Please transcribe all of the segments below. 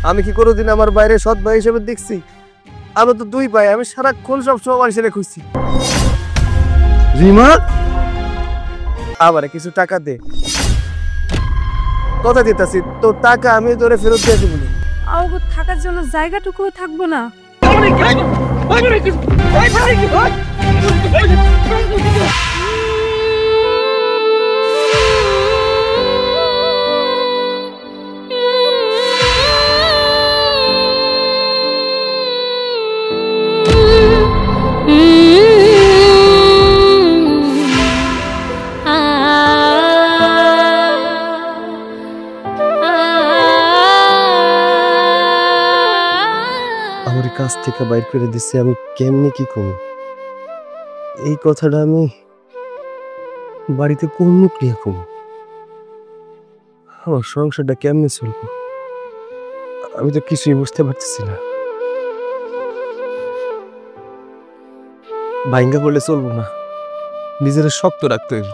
আমি কি কোনোদিন আমার বাইরে সৎ ভাই হিসেবে দেখছি? আমরা তো দুই ভাই, আমি সারাক্ষণ সবসময় আমার হিসেবে খুঁজছি। রিমা, আবার কিছু টাকা দে। কথা দিতেছি, তোর টাকা আমি তোরে ফেরত দিয়ে দিব। আমাকে থাকার জন্য জায়গাটুকুও থাকবো না? কাছ থেকে বাইর করে দিচ্ছে, আমি কেমনি কি করব? এই কথাটা আমি বাড়িতে কোন মুখ নিয়ে কম? আমার সংসারটা কেমনে চলবো আমি তো কিছুই বুঝতে পারতেছি না। ভাইঙ্গা বলে চলবো না, নিজের শক্ত রাখতে হইব।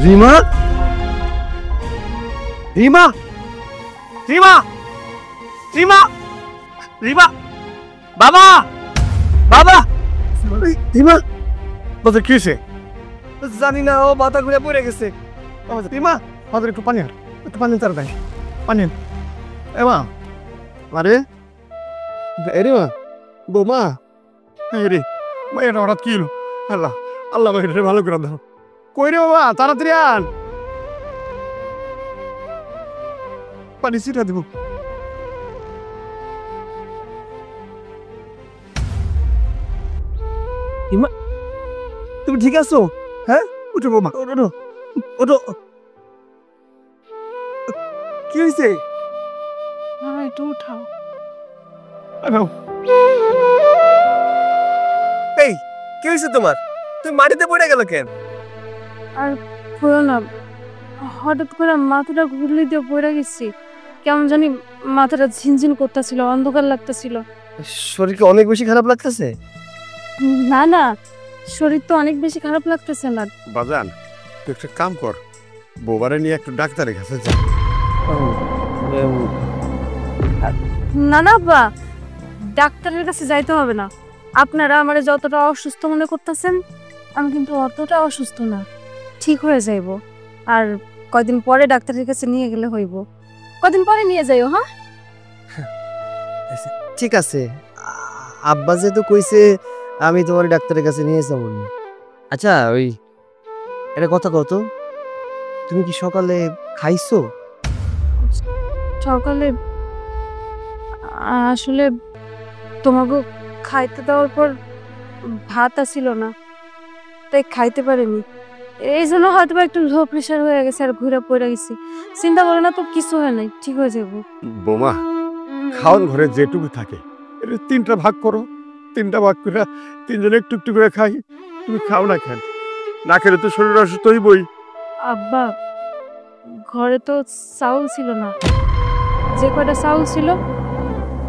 রিমা, রিমা, রিমা, রিমা, রিমা, বাবা, বাবা, রিমা, বাবা কি হয়েছে? জানি না, ও মাথা ঘুরে পড়ে গেছে। রিমা, আমাদের একটু পানি আর, একটু পানি তার দেয়, পানি। এমা, আরে এরে মা, বৌমা, রে মায়ের হঠাৎ কি হলো? আল্লাহ, আল্লাহ মায়ের ভালো করে দাও। কই রে বাবা, তাড়াতাড়ি আন, পানি ছিটা দেব। ইমা, তুমি ঠিক আছো? হ্যাঁ, উঠো বাবা, ওঠো, ওঠো। কি হয়েছে? একটু উঠাও। এই, কি হয়েছে তোমার? তুমি মাটিতে পড়ে গেল কেন? আর হলো না, হঠাৎ করে মাথাটা ঘুরলি দিয়ে পড়ে গেছি। কেমন জানি মাথাটা ঝিনঝিন করতেছিল, অন্ধকার লাগতেছিল। শরীরকে অনেক বেশি খারাপ লাগতেছে? না না, শরীর তো অনেক বেশি খারাপ লাগতেছে না। বাজান, তুই একটা কাম কর, বৌবারে নিয়ে একটু ডাক্তারের কাছে যা। না না বা, ডাক্তারের কাছে যাইতে হবে না। আপনারা আমার যতটা অসুস্থ মনে করতেছেন, আমি কিন্তু অতটা অসুস্থ না, ঠিক হয়ে যাইব। আর কয়দিন পরে ডাক্তারের কাছে নিয়ে গেলে হইব। কদিন পরে নিয়ে যাইও। হ্যাঁ ঠিক আছে, আব্বা যেহেতু কইছে আমি তোমার ডাক্তারের কাছে নিয়ে যাবো। আচ্ছা, ওই একটা কথা কত, তুমি কি সকালে খাইছো? সকালে আসলে তোমাকে খাইতে দেওয়ার পর ভাত আসিল না, তাই খাইতে পারিনি। এই জন্য হয়তো একটু লো প্রেশার হয়ে গেছে আর ঘুরে পড়ে গেছি। চিন্তা করে না তো, কিছু হয় নাই, ঠিক হয়ে যাবো। বোমা, খাওয়ান ঘরে যেটুকু থাকে এটা 3টা ভাগ করো, 3টা ভাগ করে 3 জনে একটু একটু করে খাই। তুমি খাও না কেন? না খেলে তো শরীর অসুস্থ হইবই। আব্বা, ঘরে তো চাউল ছিল না, যে কয়টা চাউল ছিল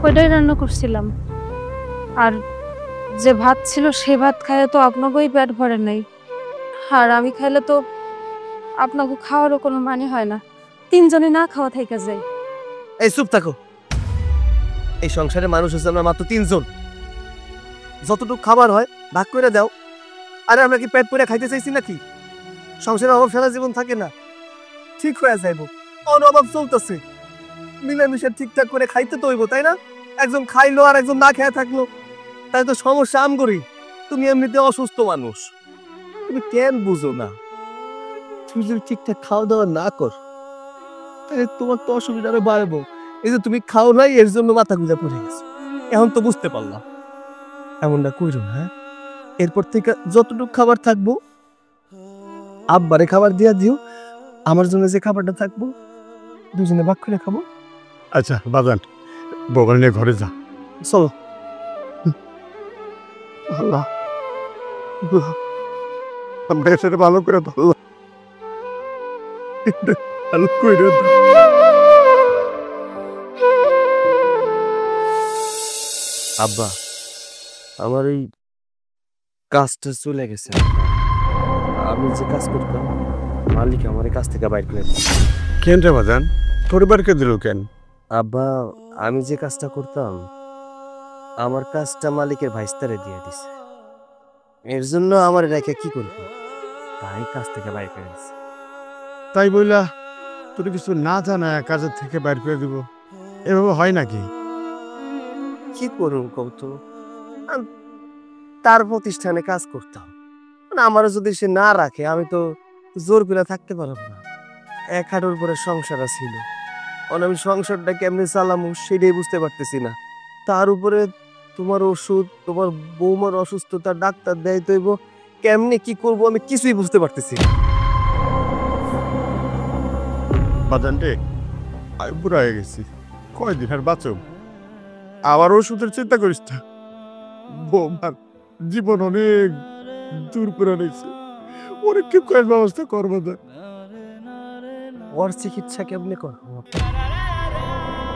ওইটাই রান্না করছিলাম। আর যে ভাত ছিল সে ভাত খাইলে তো আপনাকেই পেট ভরে নাই, আর আমি খাইলে তো আপনাকে খাওয়ারও কোনো মানে হয় না। 3 জনে না খাওয়া থাইকা যায়। এই চুপ থাকো, এই সংসারে মানুষ হচ্ছে আমরা মাত্র 3 জন। যতটুকু খাবার হয় ভাগ করে দাও। আরে আমরা কি পেট পুরে খাইতে চাইছি নাকি? সংসারে অভাব সারা জীবন থাকে না, ঠিক হয়ে যাইব। অভাব চলতেছে, মিলামিশা ঠিকঠাক করে খাইতে তো হইব, তাই না? একজন খাইলো আর একজন না খেয়ে থাকলো, তাই তো সমস্যা আম করি। তুমি এমনিতে অসুস্থ মানুষ, তুমি কেন বুঝো না? তুমি যদি ঠিকঠাক খাওয়া দাওয়া না কর তাহলে তোমার তো অসুবিধা আরো বাড়বো। এই যে তুমি খাও নাই, এর জন্য মাথা গুঁজা পড়ে গেছে। এখন তো বুঝতে পারলাম, এমনটা কইরো না। এরপর থেকে যতটুকু খাবার থাকবো আব্বারে খাবার দিয়া দিও, আমার জন্য যে খাবারটা থাকবো দুজনে ভাগ করে খাবো। আচ্ছা বাজান, বৌবারে নিয়ে ঘরে যা। চলো। আল্লাহ, আমরা সেটা ভালো করে ধরলাম, ভালো করে। আব্বা, আমার ওই কাজটা চলে গেছে। আমি যে কাজ করতাম মালিক আমার এই কাজ থেকে বাইর করে দিয়েছে। কেন রে বাজান, পরিবারকে দিল কেন? আব্বা, আমি যে কাজটা করতাম আমার কাজটা মালিকের ভাইস্তারে দিয়ে দিছে। এর জন্য আমার রেখে কি করবো, তাই কাজ থেকে বাইর করে দিছে। তাই বইলা তোর কিছু না জানায় কাজের থেকে বাইর করে দিব, এভাবে হয় নাকি? কি করুন কৌতো, তার প্রতিষ্ঠানে কাজ করতাম, আমার যদি সে না রাখে আমি তো জোর করে থাকতে পারবো না। এক হাঁটুর উপরে সংসার ছিল, আমি সংসারটা কেমনে চালামু সেটাই বুঝতে পারতেছি না। তার উপরে তোমার ওষুধ, তোমার বৌমার অসুস্থতা, ডাক্তার দেয় তৈব, কেমনে কি করব আমি কিছুই বুঝতে পারতেছি না। বাজান রে, আমি বুড়া হয়ে গেছি, কয়দিন আর বাঁচব? আবার ওষুধের চিন্তা করিস না, বৌমার জীবন অনেক দূর করে নিয়েছে, অনেক কি কয়েক ব্যবস্থা করবো। ওর চিকিৎসা কেমনে করবো?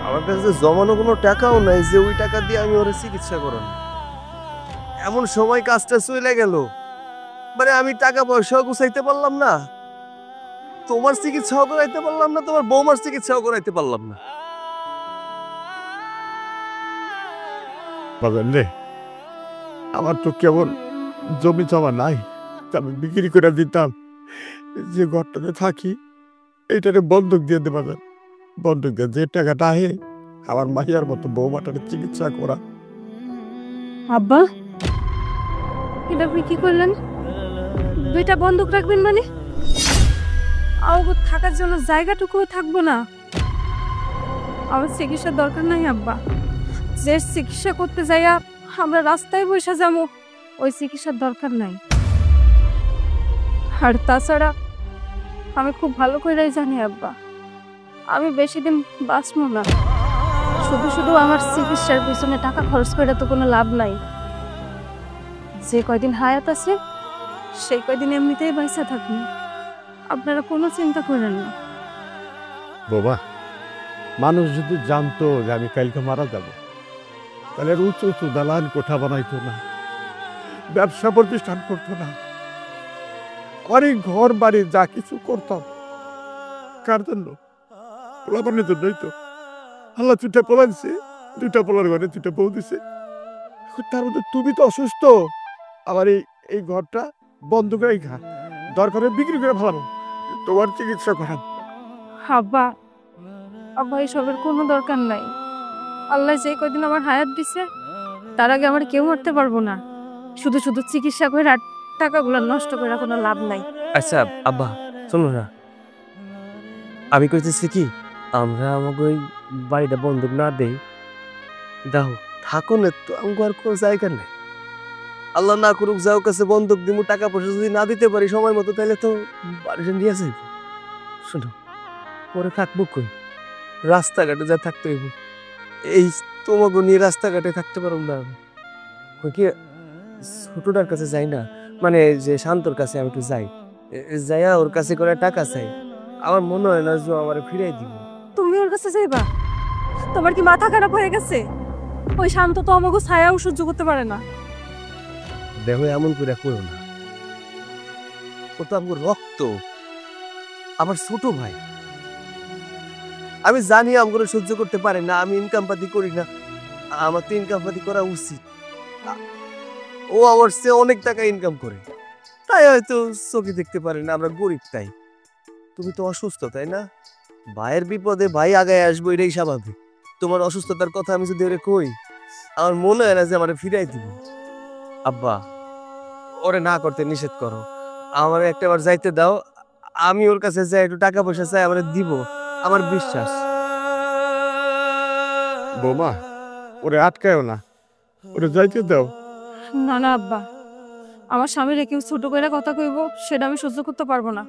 আমার কাছে জমানো কোনো টাকাও নাই যে ওই টাকা দিয়ে আমি ওর চিকিৎসা করাবো। এমন সময় কাজটা চলে গেল, মানে আমি টাকা পয়সাও গুছাইতে পারলাম না, তোমার চিকিৎসাও করাইতে পারলাম না, তোমার বৌমার চিকিৎসাও করাইতে পারলাম না। বাজান রে, আমার তো কেমন জমি জমা নাই, আমি বিক্রি করে দিতাম। যে ঘরটাতে থাকি এইটারে বন্ধক দিয়ে দে বাজান, বন্ধক দিয়ে যে টাকাটা আহে আমার মাহিয়ার মতো বৌমাটার চিকিৎসা করা। আব্বা, এটা আপনি কি করলেন? দুইটা বন্দুক রাখবেন মানে? আমার থাকার জন্য জায়গাটুকুও থাকবো না? আমার চিকিৎসার দরকার নাই আব্বা। যে চিকিৎসা করতে যাইয়া আমরা রাস্তায় বসে যাবো, ওই চিকিৎসার দরকার নাই। আর তাছাড়া আমি খুব ভালো করেই জানি আব্বা, আমি বেশি দিন বাঁচবো না। শুধু শুধু আমার চিকিৎসার পিছনে টাকা খরচ করে তো কোনো লাভ নাই। যে কয়দিন হায়াত আছে সেই কয়দিন এমনিতেই বাইসা থাকবো। আপনারা কোনো চিন্তা করেন না। বাবা, মানুষ যদি জানতো যে আমি কালকে মারা যাব, তাহলে আর উঁচু উঁচু দালান কোঠা বানাইতো না, ব্যবসা প্রতিষ্ঠান করতো না, অনেক ঘর বাড়ি যা কিছু করতাম কার জন্য? পোলাপানের জন্যই তো। আল্লাহ দুটা পোলা দিছে, দুটা পোলার ঘরে দুটা বউ দিছে, তার মধ্যে তুমি তো অসুস্থ। আমার এই ঘরটা বন্ধ করে খা, দরকারে বিক্রি করে ভালো, তোমার চিকিৎসা করান। আব্বা, আব্বা এসবের কোনো দরকার নাই। আল্লাহ যে কয়দিন আমার হায়াত দিছে তার আগে আমার কেউ মারতে পারবো না। শুধু শুধু চিকিৎসা করে আর টাকাগুলো নষ্ট করে কোনো লাভ নাই। আচ্ছা আব্বা, শোনো না, আমি কইতেছি কি, আমরা আমাকে ওই বাড়িটা বন্ধক না দেই, দাও থাকো না তো, আমাকে আর কোনো জায়গা নেই। আল্লাহ না করুক যাও কাছে বন্ধক দিব, টাকা পয়সা যদি না দিতে পারি সময় মতো, তাহলে তো বাড়িটা নিয়ে যাইব। শোনো, পরে থাকবো কই? রাস্তাঘাটে যা থাকতে হইব, এই তোমাকে নিয়ে রাস্তাঘাটে থাকতে পারব না। কই কি ছোটটার কাছে যাই না, মানে যে শান্তর কাছে আমি একটু যাই, যাইয়া ওর কাছে করে টাকা চাই, আমার মনে হয় না যে আমার ফিরাই দিব। তুমি ওর কাছে যাইবা? তোমার কি মাথা খারাপ হয়ে গেছে? ওই শান্ত তো আমাকে ছায়াও সহ্য করতে পারে না। দেখো এমন করে করো না, ও তো আমার রক্ত, আমার ছোট ভাই। আমি জানি আমার সহ্য করতে পারে না, আমি ইনকাম পাতি করি না, আমার তো ইনকাম পাতি করা উচিত। ও আমার চেয়ে অনেক টাকা ইনকাম করে, তাই হয়তো চোখে দেখতে পারে না, আমরা গরিব তাই। তুমি তো অসুস্থ তাই না? ভাইয়ের বিপদে ভাই আগায় আসবো, এটাই স্বাভাবিক। তোমার অসুস্থতার কথা আমি যদি ওরে কই, আমার মনে হয় না যে আমার ফিরাই দিব। আব্বা, ওরে না করতে নিষেধ করো, আমার একটাবার যাইতে দাও, আমি ওর কাছে যাই, একটু টাকা পয়সা চাই, আমার দিব, আমার বিশ্বাস। বৌমা, ওরে আটকায়ও না, ওরে যাইতে দাও। না না আব্বা, আমার স্বামীরে কেউ ছোট করে কথা কইব সেটা আমি সহ্য করতে পারবো না।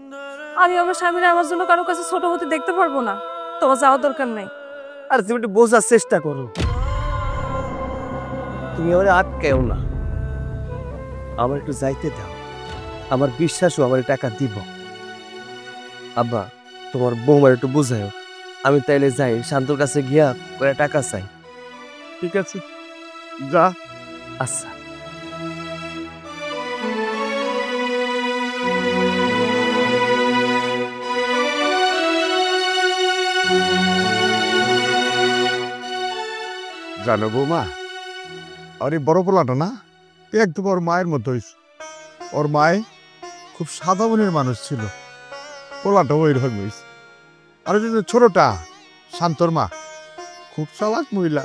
আমি আমার স্বামীরা আমার জন্য কারো কাছে ছোট হতে দেখতে পারবো না। তোমার যাওয়ার দরকার নাই। আর তুমি একটু বোঝার চেষ্টা করো, তুমি আমার আটকায়ও না, আমার একটু যাইতে দাও, আমার বিশ্বাসও আমার টাকা দিব। আব্বা, তোমার বৌমার একটু বুঝাও, আমি তাইলে যাই শান্তর কাছে গিয়া করে টাকা চাই। ঠিক আছে, যা। আচ্ছা। জানো বৌমা, আর এই বড় পোলাটা না একদম ওর মায়ের মতো হয়েছে। ওর মায় খুব সাদা মনের মানুষ ছিল, পোলাটাও ওইরকম হয়েছে। আর ওই যে ছোটটা শান্তর মা খুব চালাক মহিলা,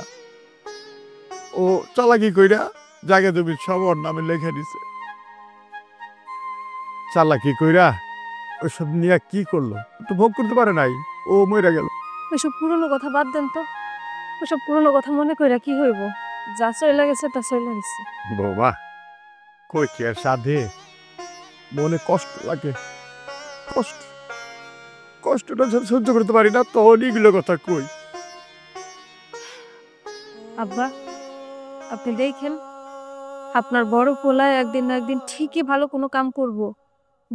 ও চালাকি কইরা জায়গা জমি সব ওর নামে লেখা দিছে। চালাকি কইরা ওইসব নিয়ে কি করলো, একটু ভোগ করতে পারে নাই, ও মরে গেল। ওইসব পুরনো কথা বাদ দেন তো, ওইসব পুরনো কথা মনে কইরা কি হইব? যা চলে গেছে তা চলে গেছে। বৌমা কই কি আর সাধে, মনে কষ্ট লাগে, কষ্ট কষ্টটা যখন সহ্য করতে পারি না তখন এগুলো কথা কই। আব্বা, আপনি দেখেন আপনার বড় পোলায় একদিন না একদিন ঠিকই ভালো কোনো কাম করব,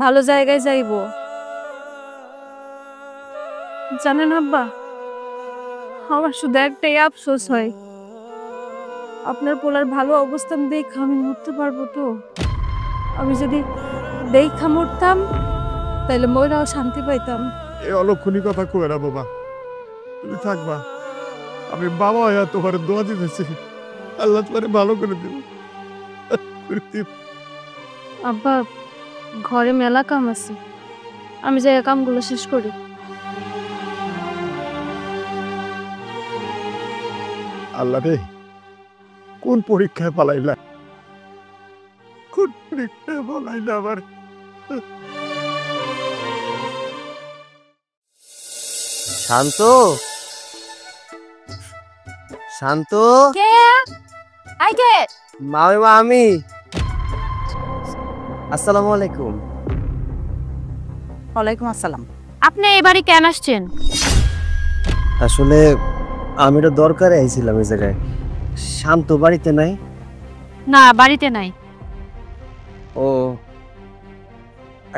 ভালো জায়গায় যাইব। জানেন আব্বা, আমার শুধু একটাই আফসোস হয়, আপনার পোলার ভালো অবস্থান দেখে আমি মরতে পারবো তো? আমি যদি দেখা মরতাম তাহলে মরাও শান্তি পাইতাম। এই অলক্ষণী কথা কই না বাবা, তুমি থাকবা, আমি বাবা হইয়া তোমার দোয়া দিতেছি, আল্লাহ তোমার ভালো করে দিব। আব্বা, ঘরে মেলা কাম আছে, আমি যাই কামগুলো শেষ করি। আল্লাহ রে, কোন পরীক্ষায় পালাইলা, কোন পরীক্ষায় পালাইলা আবার। শান্ত, শান্ত, কে? I K? মামিমা আমি। আসসালামু আলাইকুম। ওয়ালাইকুম আসসালাম। আপনি এবারে কেন আসছেন? আসলে আমি তো দরকারে আইছিলাম এই জায়গায়। শান্ত বাড়িতে নাই? না, বাড়িতে নাই। ও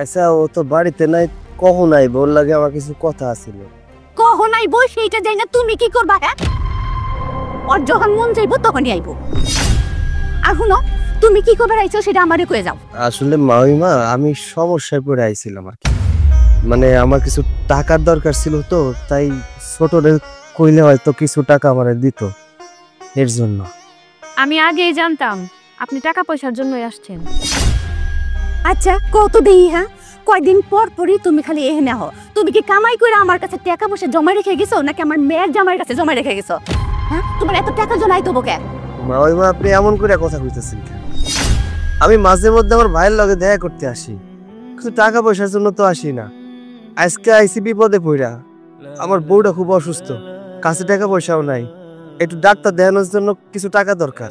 আচ্ছা, ও তো বাড়িতে নাই, কখন আইব? ওর লাগে আমার কিছু কথা আছিল। কখন আইব সেইটা যাই না, তুমি কি করবা? হ্যাঁ, ওর যখন মন চাইবো তখনই আইব। আর শুনো, তুমি কি করবার আইছো সেটা আমারে কয়ে যাও। আসলে মামিমা, আমি সমস্যায় পড়ে আইছিলাম আর কি, মানে আমার কিছু টাকার দরকার ছিল তো, তাই ছোটরে কইলে হয়তো কিছু টাকা আমারে দিত, এর জন্য। আমি আগেই জানতাম আপনি টাকা পয়সার জন্যই আসছেন। আচ্ছা কত দেই? হ্যাঁ, কয়দিন পর পরই তুমি খালি এখানে হও। তুমি কি কামাই করে আমার কাছে টাকা পয়সা জমা রেখে গেছো নাকি আমার মেয়ের জামাইয়ের কাছে জমা রেখে গেছো? হ্যাঁ, তোমার এত টাকা জমাই তো বকে? মামিমা, আপনি এমন করে কথা কইতেছেন কেন? আমি মাঝে মধ্যে আমার ভাইয়ের লগে দেখা করতে আসি, কিছু টাকা পয়সার জন্য তো আসি না। আজকে আইসি বিপদে পড়া, আমার বউটা খুব অসুস্থ, কাছে টাকা পয়সাও নাই, একটু ডাক্তার দেখানোর জন্য কিছু টাকা দরকার,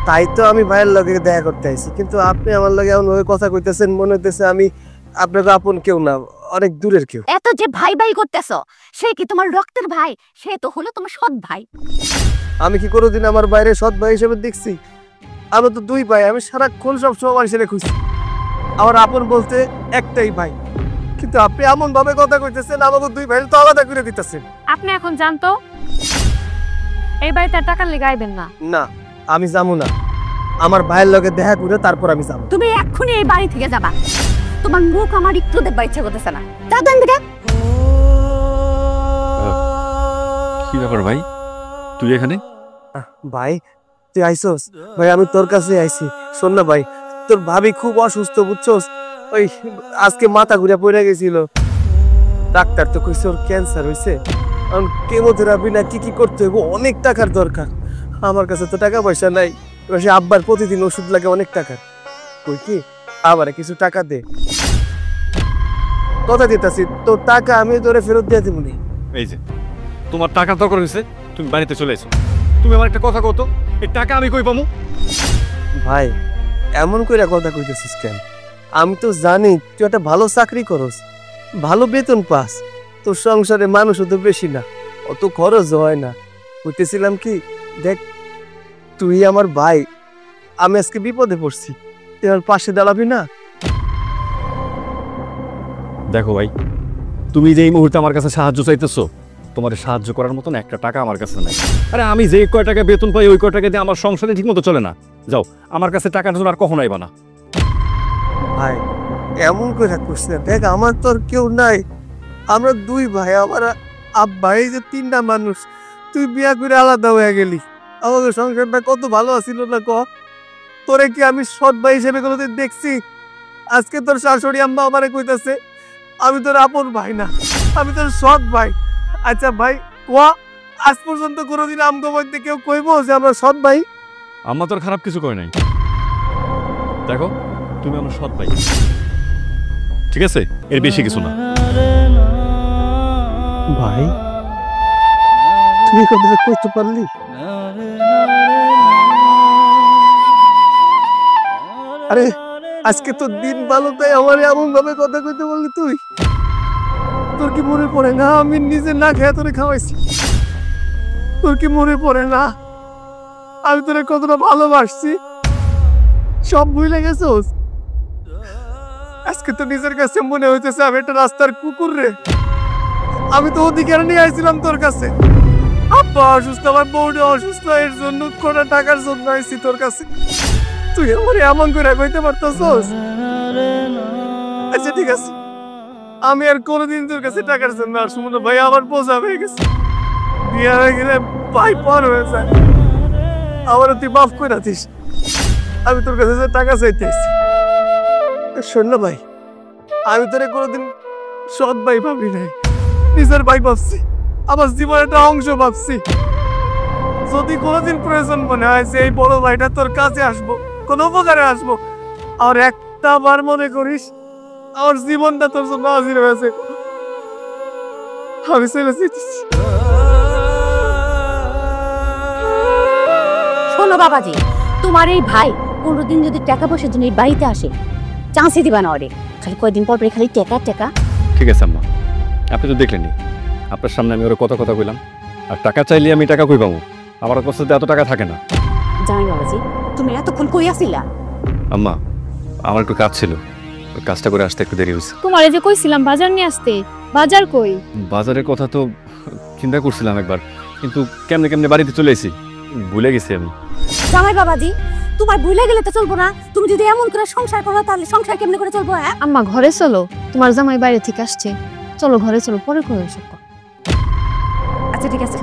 তাই তো আমি ভাইয়ের লগে দেখা করতে আইছি। কিন্তু আপনি আমার লগে এমন ভাবে কথা কইতেছেন, মনে হইতেছে আমি আপনার আপন কেউ না, অনেক দূরের কেউ। এত যে ভাই ভাই করতেছো, সে কি তোমার রক্তের ভাই? সে তো হলো তোমার সৎ ভাই। আমি কি কোনোদিন আমার বাইরে সৎ ভাই হিসেবে দেখছি? আমরা তো দুই ভাই, আমি সারাক্ষণ সবসময় আমার ছেলে খুঁজছি, আমার আপন বলতে একটাই ভাই। কিন্তু আপনি এমন ভাবে কথা কইতেছেন, আমাকে দুই ভাই তো আলাদা করে দিতেছেন। আপনি এখন জানতো এই বাড়িতে আর টাকার লেগে আইবেন না। না, আমি যাবো না, আমার ভাইয়ের লগে দেখা করে তারপর আমি যাবো। তুমি এক্ষুনি এই বাড়ি থেকে যাবা, তোমার মুখ আমার একটু দেখবার ইচ্ছা করতেছে না। যাও দেন থেকে। কি ব্যাপার ভাই, তুই এখানে? ভাই তুই আইসোস? ভাই আমি তোর কাছে আইছি। শোন না ভাই, তোর ভাবি খুব অসুস্থ, বুঝছোস? ওই আজকে মাথা ঘুরে পড়ে গেছিল, ডাক্তার তো কইছে ওর ক্যান্সার হইছে, কারণ কেমোথেরাপি না কি কি করতে হইব, অনেক টাকার দরকার। আমার কাছে তো টাকা পয়সা নাই, এবার সে আব্বার প্রতিদিন ওষুধ লাগে অনেক টাকার। কই কি আবার কিছু টাকা দে, কথা দিতাছি, তোর টাকা আমি তোরে ফেরত দিয়ে দিব নি। এই যে তোমার টাকা দরকার হয়েছে, তুমি বাড়িতে চলে এসো। তুমি আমার একটা কথা কত, এই টাকা আমি কই পামু? ভাই এমন কইরা কথা কইতেছিস কেন? আমি তো জানি তুই একটা ভালো চাকরি করস, ভালো বেতন পাস, তোর সংসারে মানুষও তো বেশি না, অত খরচ হয় না। কইতেছিলাম কি, দেখ তুই আমার ভাই, আমি আজকে বিপদে পড়ছি, তুই আমার পাশে দাঁড়াবি না? দেখো ভাই, তুমি যে এই মুহূর্তে আমার কাছে সাহায্য চাইতেছো, তোমার সাহায্য করার মতন একটা টাকা আমার কাছে নাই। আরে আমি যে কয় টাকা বেতন পাই ওই কয় টাকা দিয়ে আমার সংসারে ঠিক মতো চলে না। যাও, আমার কাছে টাকার জন্য আর কখনো আইবা না। ভাই এমন করে করছিস না, দেখ আমার তো আর কেউ নাই, আমরা দুই ভাই, আমার আব্বা, এই যে তিনটা মানুষ, তুই বিয়া করে আলাদা হয়ে গেলি, আমাদের সংসারটা কত ভালো আছিল না ক? তোরে কি আমি সৎ ভাই হিসেবে কোনোদিন দেখছি? আজকে তোর শাশুড়ি আম্মা আমারে কইতাছে আমি তোর আপন ভাই না, আমি তোর সৎ ভাই। আচ্ছা ভাই কোয়া, আজ পর্যন্ত কোনোদিন আমগো মধ্যে কেউ কইবো যে আমরা সৎ ভাই? আম্মা তোর খারাপ কিছু করে নাই। দেখো তুমি আমার সৎ ভাই, ঠিক আছে? এর বেশি কিছু না। ভাই তুই কথা কইতে পারলি? আরে আজকে তো দিন ভালো, তাই আমার এমন ভাবে কথা কইতে বললি তুই? তোর কি মনে পড়ে না আমি নিজে না খেয়ে তোরে খাওয়াইছি? তোর কি মনে পড়ে না আমি তোরে কতটা ভালোবাসছি? সব ভুলে গেছোস? আজকে তো নিজের কাছে মনে হইতেছে আমি একটা রাস্তার কুকুর রে। আমি তো অধিকার নিয়ে আইছিলাম তোর কাছে, আব্বা অসুস্থ, আমার বউটা অসুস্থ, এর জন্য কোটা টাকার জন্য আইছি তোর কাছে। তুই আমার এমন করে কইতে পারতাছস? আচ্ছা ঠিক আছে, আমি আর কোনোদিন তোর কাছে টাকার জন্য আর শুনো ভাই, আমার বোঝা হয়ে গেছে। বিয়ে হয়ে গেলে ভাই পর হয়ে যায়, আমার তুই মাফ করে দিস। আমি তোর কাছে যে টাকা চাইতে আসছি, শোন না ভাই, আমি তোরে কোনোদিন সৎ ভাই ভাবি নাই, নিজের ভাই ভাবছি, আমার জীবনের একটা অংশ ভাবছি। যদি কোনোদিন প্রয়োজন মনে হয় যে এই বড় ভাইটা তোর কাছে আসবো, কোনো উপকারে আসবো, আর একটা বার মনে করিস আমার জীবনটা তোর জন্য হাজির হয়েছে, আমি চলে যেতেছি। শোনো বাবাজি, তোমার এই ভাই কোনোদিন যদি টাকা পয়সার জন্য এই বাড়িতে আসে, চান্সই দিবা না ওরে। খালি কয়দিন পর খালি টাকা টাকা। ঠিক আছে আম্মা, আপনি তো দেখলেনি, আপনার সামনে আমি ওর কথা কইলাম। আর টাকা চাইলে আমি টাকা কই পাবো? আমার কাছে তো এত টাকা থাকে না। জানি বাবাজি, তুমি এতক্ষণ কই আছিলা? আম্মা আমার একটু কাজ ছিল, ওই কাজটা করে আসতে একটু দেরি হয়েছে। তোমারে যে কইছিলাম বাজার নিয়ে আসতে, বাজার কই? বাজারের কথা তো চিন্তা করছিলাম একবার, কিন্তু কেমনে কেমনে বাড়িতে চলে এসেছি, ভুলে গেছি আমি। জামাই বাবাজি, তোমার ভুলে গেলে তো চলবো না। তুমি যদি এমন করে সংসার করো তাহলে সংসার কেমনে করে চলবো? হ্যাঁ আম্মা ঘরে চলো, তোমার জামাই বাইরে থেকে আসছে। চলো ঘরে চলো, পরে করে এসব। আচ্ছা ঠিক আছে।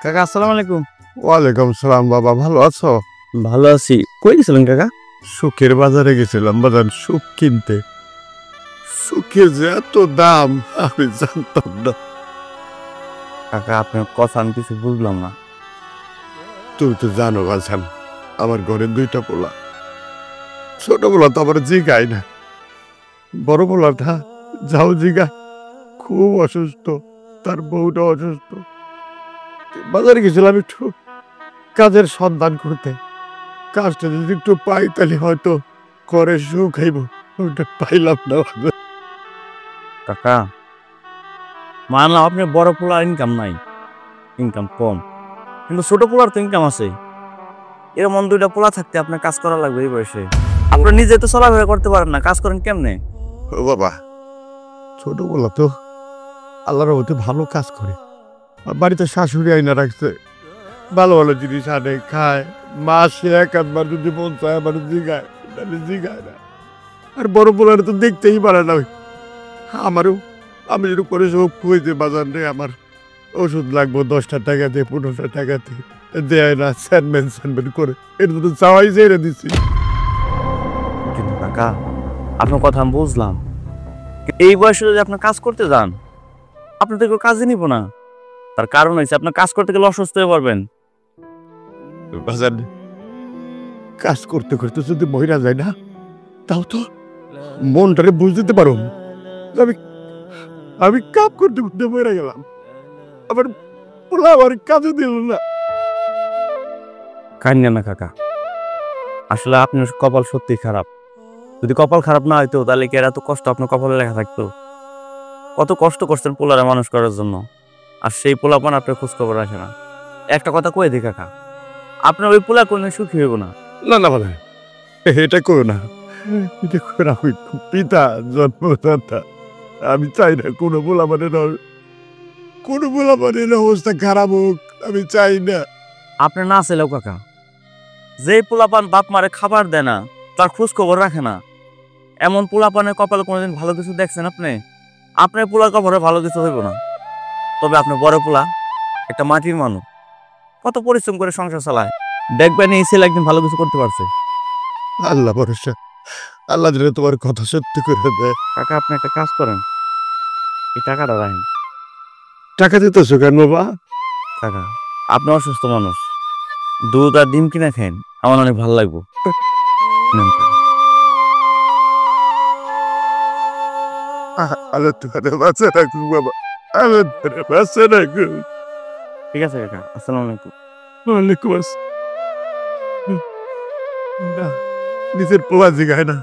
কাকা আসসালামু আলাইকুম। ওয়ালাইকুম সালাম বাবা, ভালো আছো? ভালো আছি। কই গেছিলেন কাকা? সুখের বাজারে গেছিলাম বাজার, সুখ কিনতে। সুখের যে এত দাম আমি জানতাম না। কাকা আপনার কথা আমি কিছু বুঝলাম না। তুমি তো জানো বাজান, আমার ঘরে দুইটা পোলা। ছোট পোলা তো আমার জিগায় না, বড় পোলাটা যাও জিগা খুব অসুস্থ, তার বউটা অসুস্থ। বাজারে গেছিলাম একটু কাজের সন্ধান করতে, কাজটা যদি একটু পাই তাহলে হয়তো করে সুখ খাইব, ওটা পাইলাম না। কাকা মানলাম আপনার বড় পোলার ইনকাম নাই, ইনকাম কম, কিন্তু ছোট পোলার তো ইনকাম আছে। এরকম দুইটা পোলা থাকতে আপনার কাজ করা লাগবে এই বয়সে। আপনার নিজে তো চলাফেরা করতে পারেন না, কাজ করেন কেমনে? ও বাবা, ছোট পোলা তো আল্লাহর রহমতে ভালো কাজ করে, আর বাড়িতে শাশুড়ি আইনা রাখছে, ভালো ভালো জিনিস আনে খায়, মাসে এক আধবার যদি মন চায় আমার জিগায়, তাহলে জিগায় না। আর বড় পোলার তো দেখতেই পারে না। আমারও আমি যেন করে সব খুঁজতে বাজার নেই, আমার ওষুধ লাগবো 10টা টাকাতে 15টা টাকাতে, দেয় না, স্যানমেন করে, এর জন্য চাওয়াই ছেড়ে দিচ্ছি। কিন্তু কাকা আপনার কথা আমি বুঝলাম, এই বয়সে যদি আপনার কাজ করতে যান আপনি তো কেউ কাজে নিব না। তার কারণ হয়েছে আপনার কাজ করতে গেলে অসুস্থ হয়ে পড়বেন। বাজার কাজ করতে করতে যদি মহিলা যায় না, তাও তো মনটারে বুঝতে পারো। আমি আমি কাজ করতে করতে মরে গেলাম, আবার পোলা আমার কাজে দিল না। কান্না না কাকা, আসলে আপনার কপাল সত্যি খারাপ। যদি কপাল খারাপ না হইতো তাহলে কি এত কষ্ট আপনার কপালে লেখা থাকতো? কত কষ্ট করছেন পোলারে মানুষ করার জন্য, আর সেই পোলাপান আপনার খোঁজ খবর রাখে না। একটা কথা কয়ে দিই কাকা, আপনার ওই পোলা কোনো সুখী হইব না। না না বলে এটা করো না, এটা করো না। আমি পিতা, জন্মদাতা, আমি চাই না কোনো পোলাপানের অবস্থা খারাপ হোক, আমি চাই না। আপনি না ছেলেও কাকা, যে পোলাপান বাপ মারে খাবার দেয় না, তার খোঁজ খবর রাখে না, এমন পোলাপানের কপালে কোনোদিন ভালো কিছু দেখছেন আপনি? আপনার পোলার কপালে ভালো কিছু হইব না। তবে আপনার বড় পোলা একটা মাটির মানুষ, কত পরিশ্রম করে সংসার চালায়, দেখবেন এই ছেলে একদিন ভালো কিছু করতে পারছে। আল্লাহ ভরসা, আল্লাহ দিলে তোমার কথা সত্যি করে দেয়। কাকা আপনি একটা কাজ করেন, এই টাকাটা রাখেন। টাকা দিতেছো কেন বাবা? কাকা আপনি অসুস্থ মানুষ, দুধ আর ডিম কিনে খান, আমার অনেক ভালো লাগবো। নেন কাকা। আল্লাহ তোমার বাঁচা রাখুক বাবা, আল্লাহ তোমার বাঁচা রাখুক। ঠিক আছে কাকা, আসসালামু আলাইকুম। ওয়ালাইকুম আসসালাম। না, নিজের পোলা জিগায় না,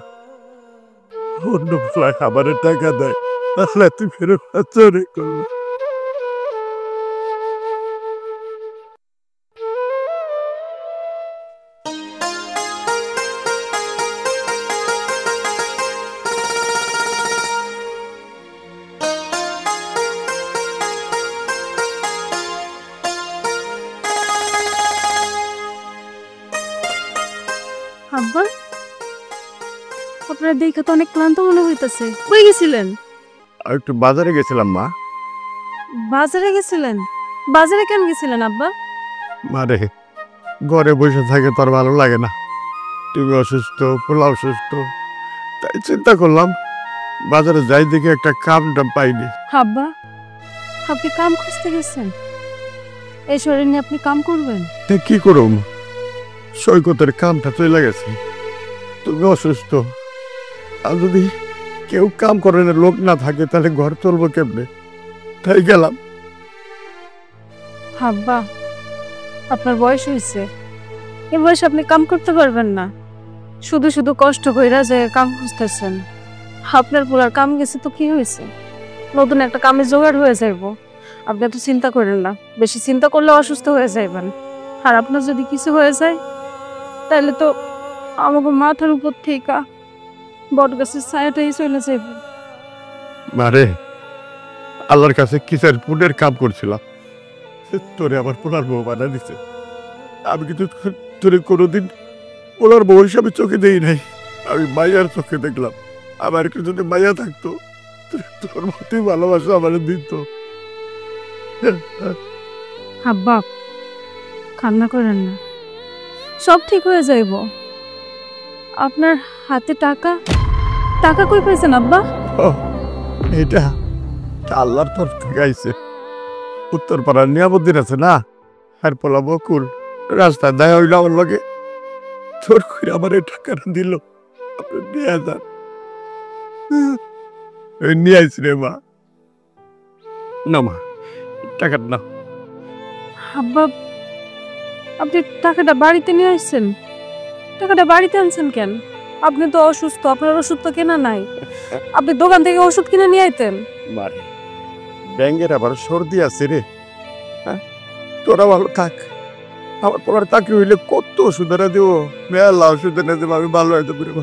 অন্য পোলা খাবারের টাকা দেয়। আল্লাহ তুমি ফেরত বাঁচা রে করলো। আব্বা, আপনার দেখে তো অনেক ক্লান্ত মনে হইতেছে। কই গেছিলেন? আর একটু বাজারে গেছিলাম মা। বাজারে গেছিলেন? বাজারে কেন গেছিলেন আব্বা? মারে, ঘরে বসে থাকে তোর ভালো লাগে না, তুমি অসুস্থ, পোলা অসুস্থ, তাই চিন্তা করলাম বাজারে যাই দেখে একটা কামটা পাইনি। আব্বা, আপনি কাম খুঁজতে গেছেন? এই শরীর নিয়ে আপনি কাম করবেন? তা কি করুম, সৈকতের কামটা চলে গেছে, তুমি অসুস্থ, আর যদি কেউ কাম করে না, লোক না থাকে, তাহলে ঘর চলবো কেমনে? তাই গেলাম। আব্বা, আপনার বয়স হয়েছে, এ বয়সে আপনি কাম করতে পারবেন না। শুধু শুধু কষ্ট কইরা যে কাম খুঁজতেছেন। আপনার পুরার কাম গেছে তো কি হয়েছে, নতুন একটা কামে জোগাড় হয়ে যাইব। আপনি এত চিন্তা করেন না, বেশি চিন্তা করলে অসুস্থ হয়ে যাইবেন। আর আপনার যদি কিছু হয়ে যায়, তাহলে তো আমাকে মাথার উপর থেকে বট গাছের ছায়াটাই চলে যাইবে। মারে, আল্লাহর কাছে কিসের পুণ্যের কাম করছিলাম, তোরে আবার পোলার বউ বানা দিছে। আমি কিন্তু তোরে কোনোদিন পোলার বউ হিসাবে চোখে দেই নাই, আমি মাইয়ার চোখে দেখলাম। আমার একটু যদি মাইয়া থাকতো, তোর মতোই ভালোবাসা আমার দিত। আব্বা, কান্না করেন না, সব ঠিক হয়ে যাইব। আপনার হাতে টাকা, টাকা কই পাইছেন আব্বা? এটা আল্লাহর তরফ থেকে আইছে। উত্তর পাড়ার নিয়ামুদ্দিন আছে না, আর পোলা বকুল রাস্তায় দেখা হইল আমার লগে, তোর করে আমার এই টাকাটা দিল, আপনি নিয়ে যান। নিয়ে আইছি রে মা। না মা, টাকাটা না। আব্বা, আপনি টাকাটা বাড়িতে নিয়ে আসছেন? টাকাটা বাড়িতে আনছেন কেন? আপনি তো অসুস্থ, আপনার ওষুধ তো কেনা নাই। আপনি দোকান থেকে ওষুধ কিনে নিয়ে আইতেন। মারে, ব্যাঙ্গের আবার সর্দি আছে রে, হ্যাঁ, তোরা ভালো থাক। আমার পড়ার তাকে হইলে কত ওষুধ এনে দেবো, মেলা ওষুধ এনে দেবো, আমি ভালো হইতে পারবো।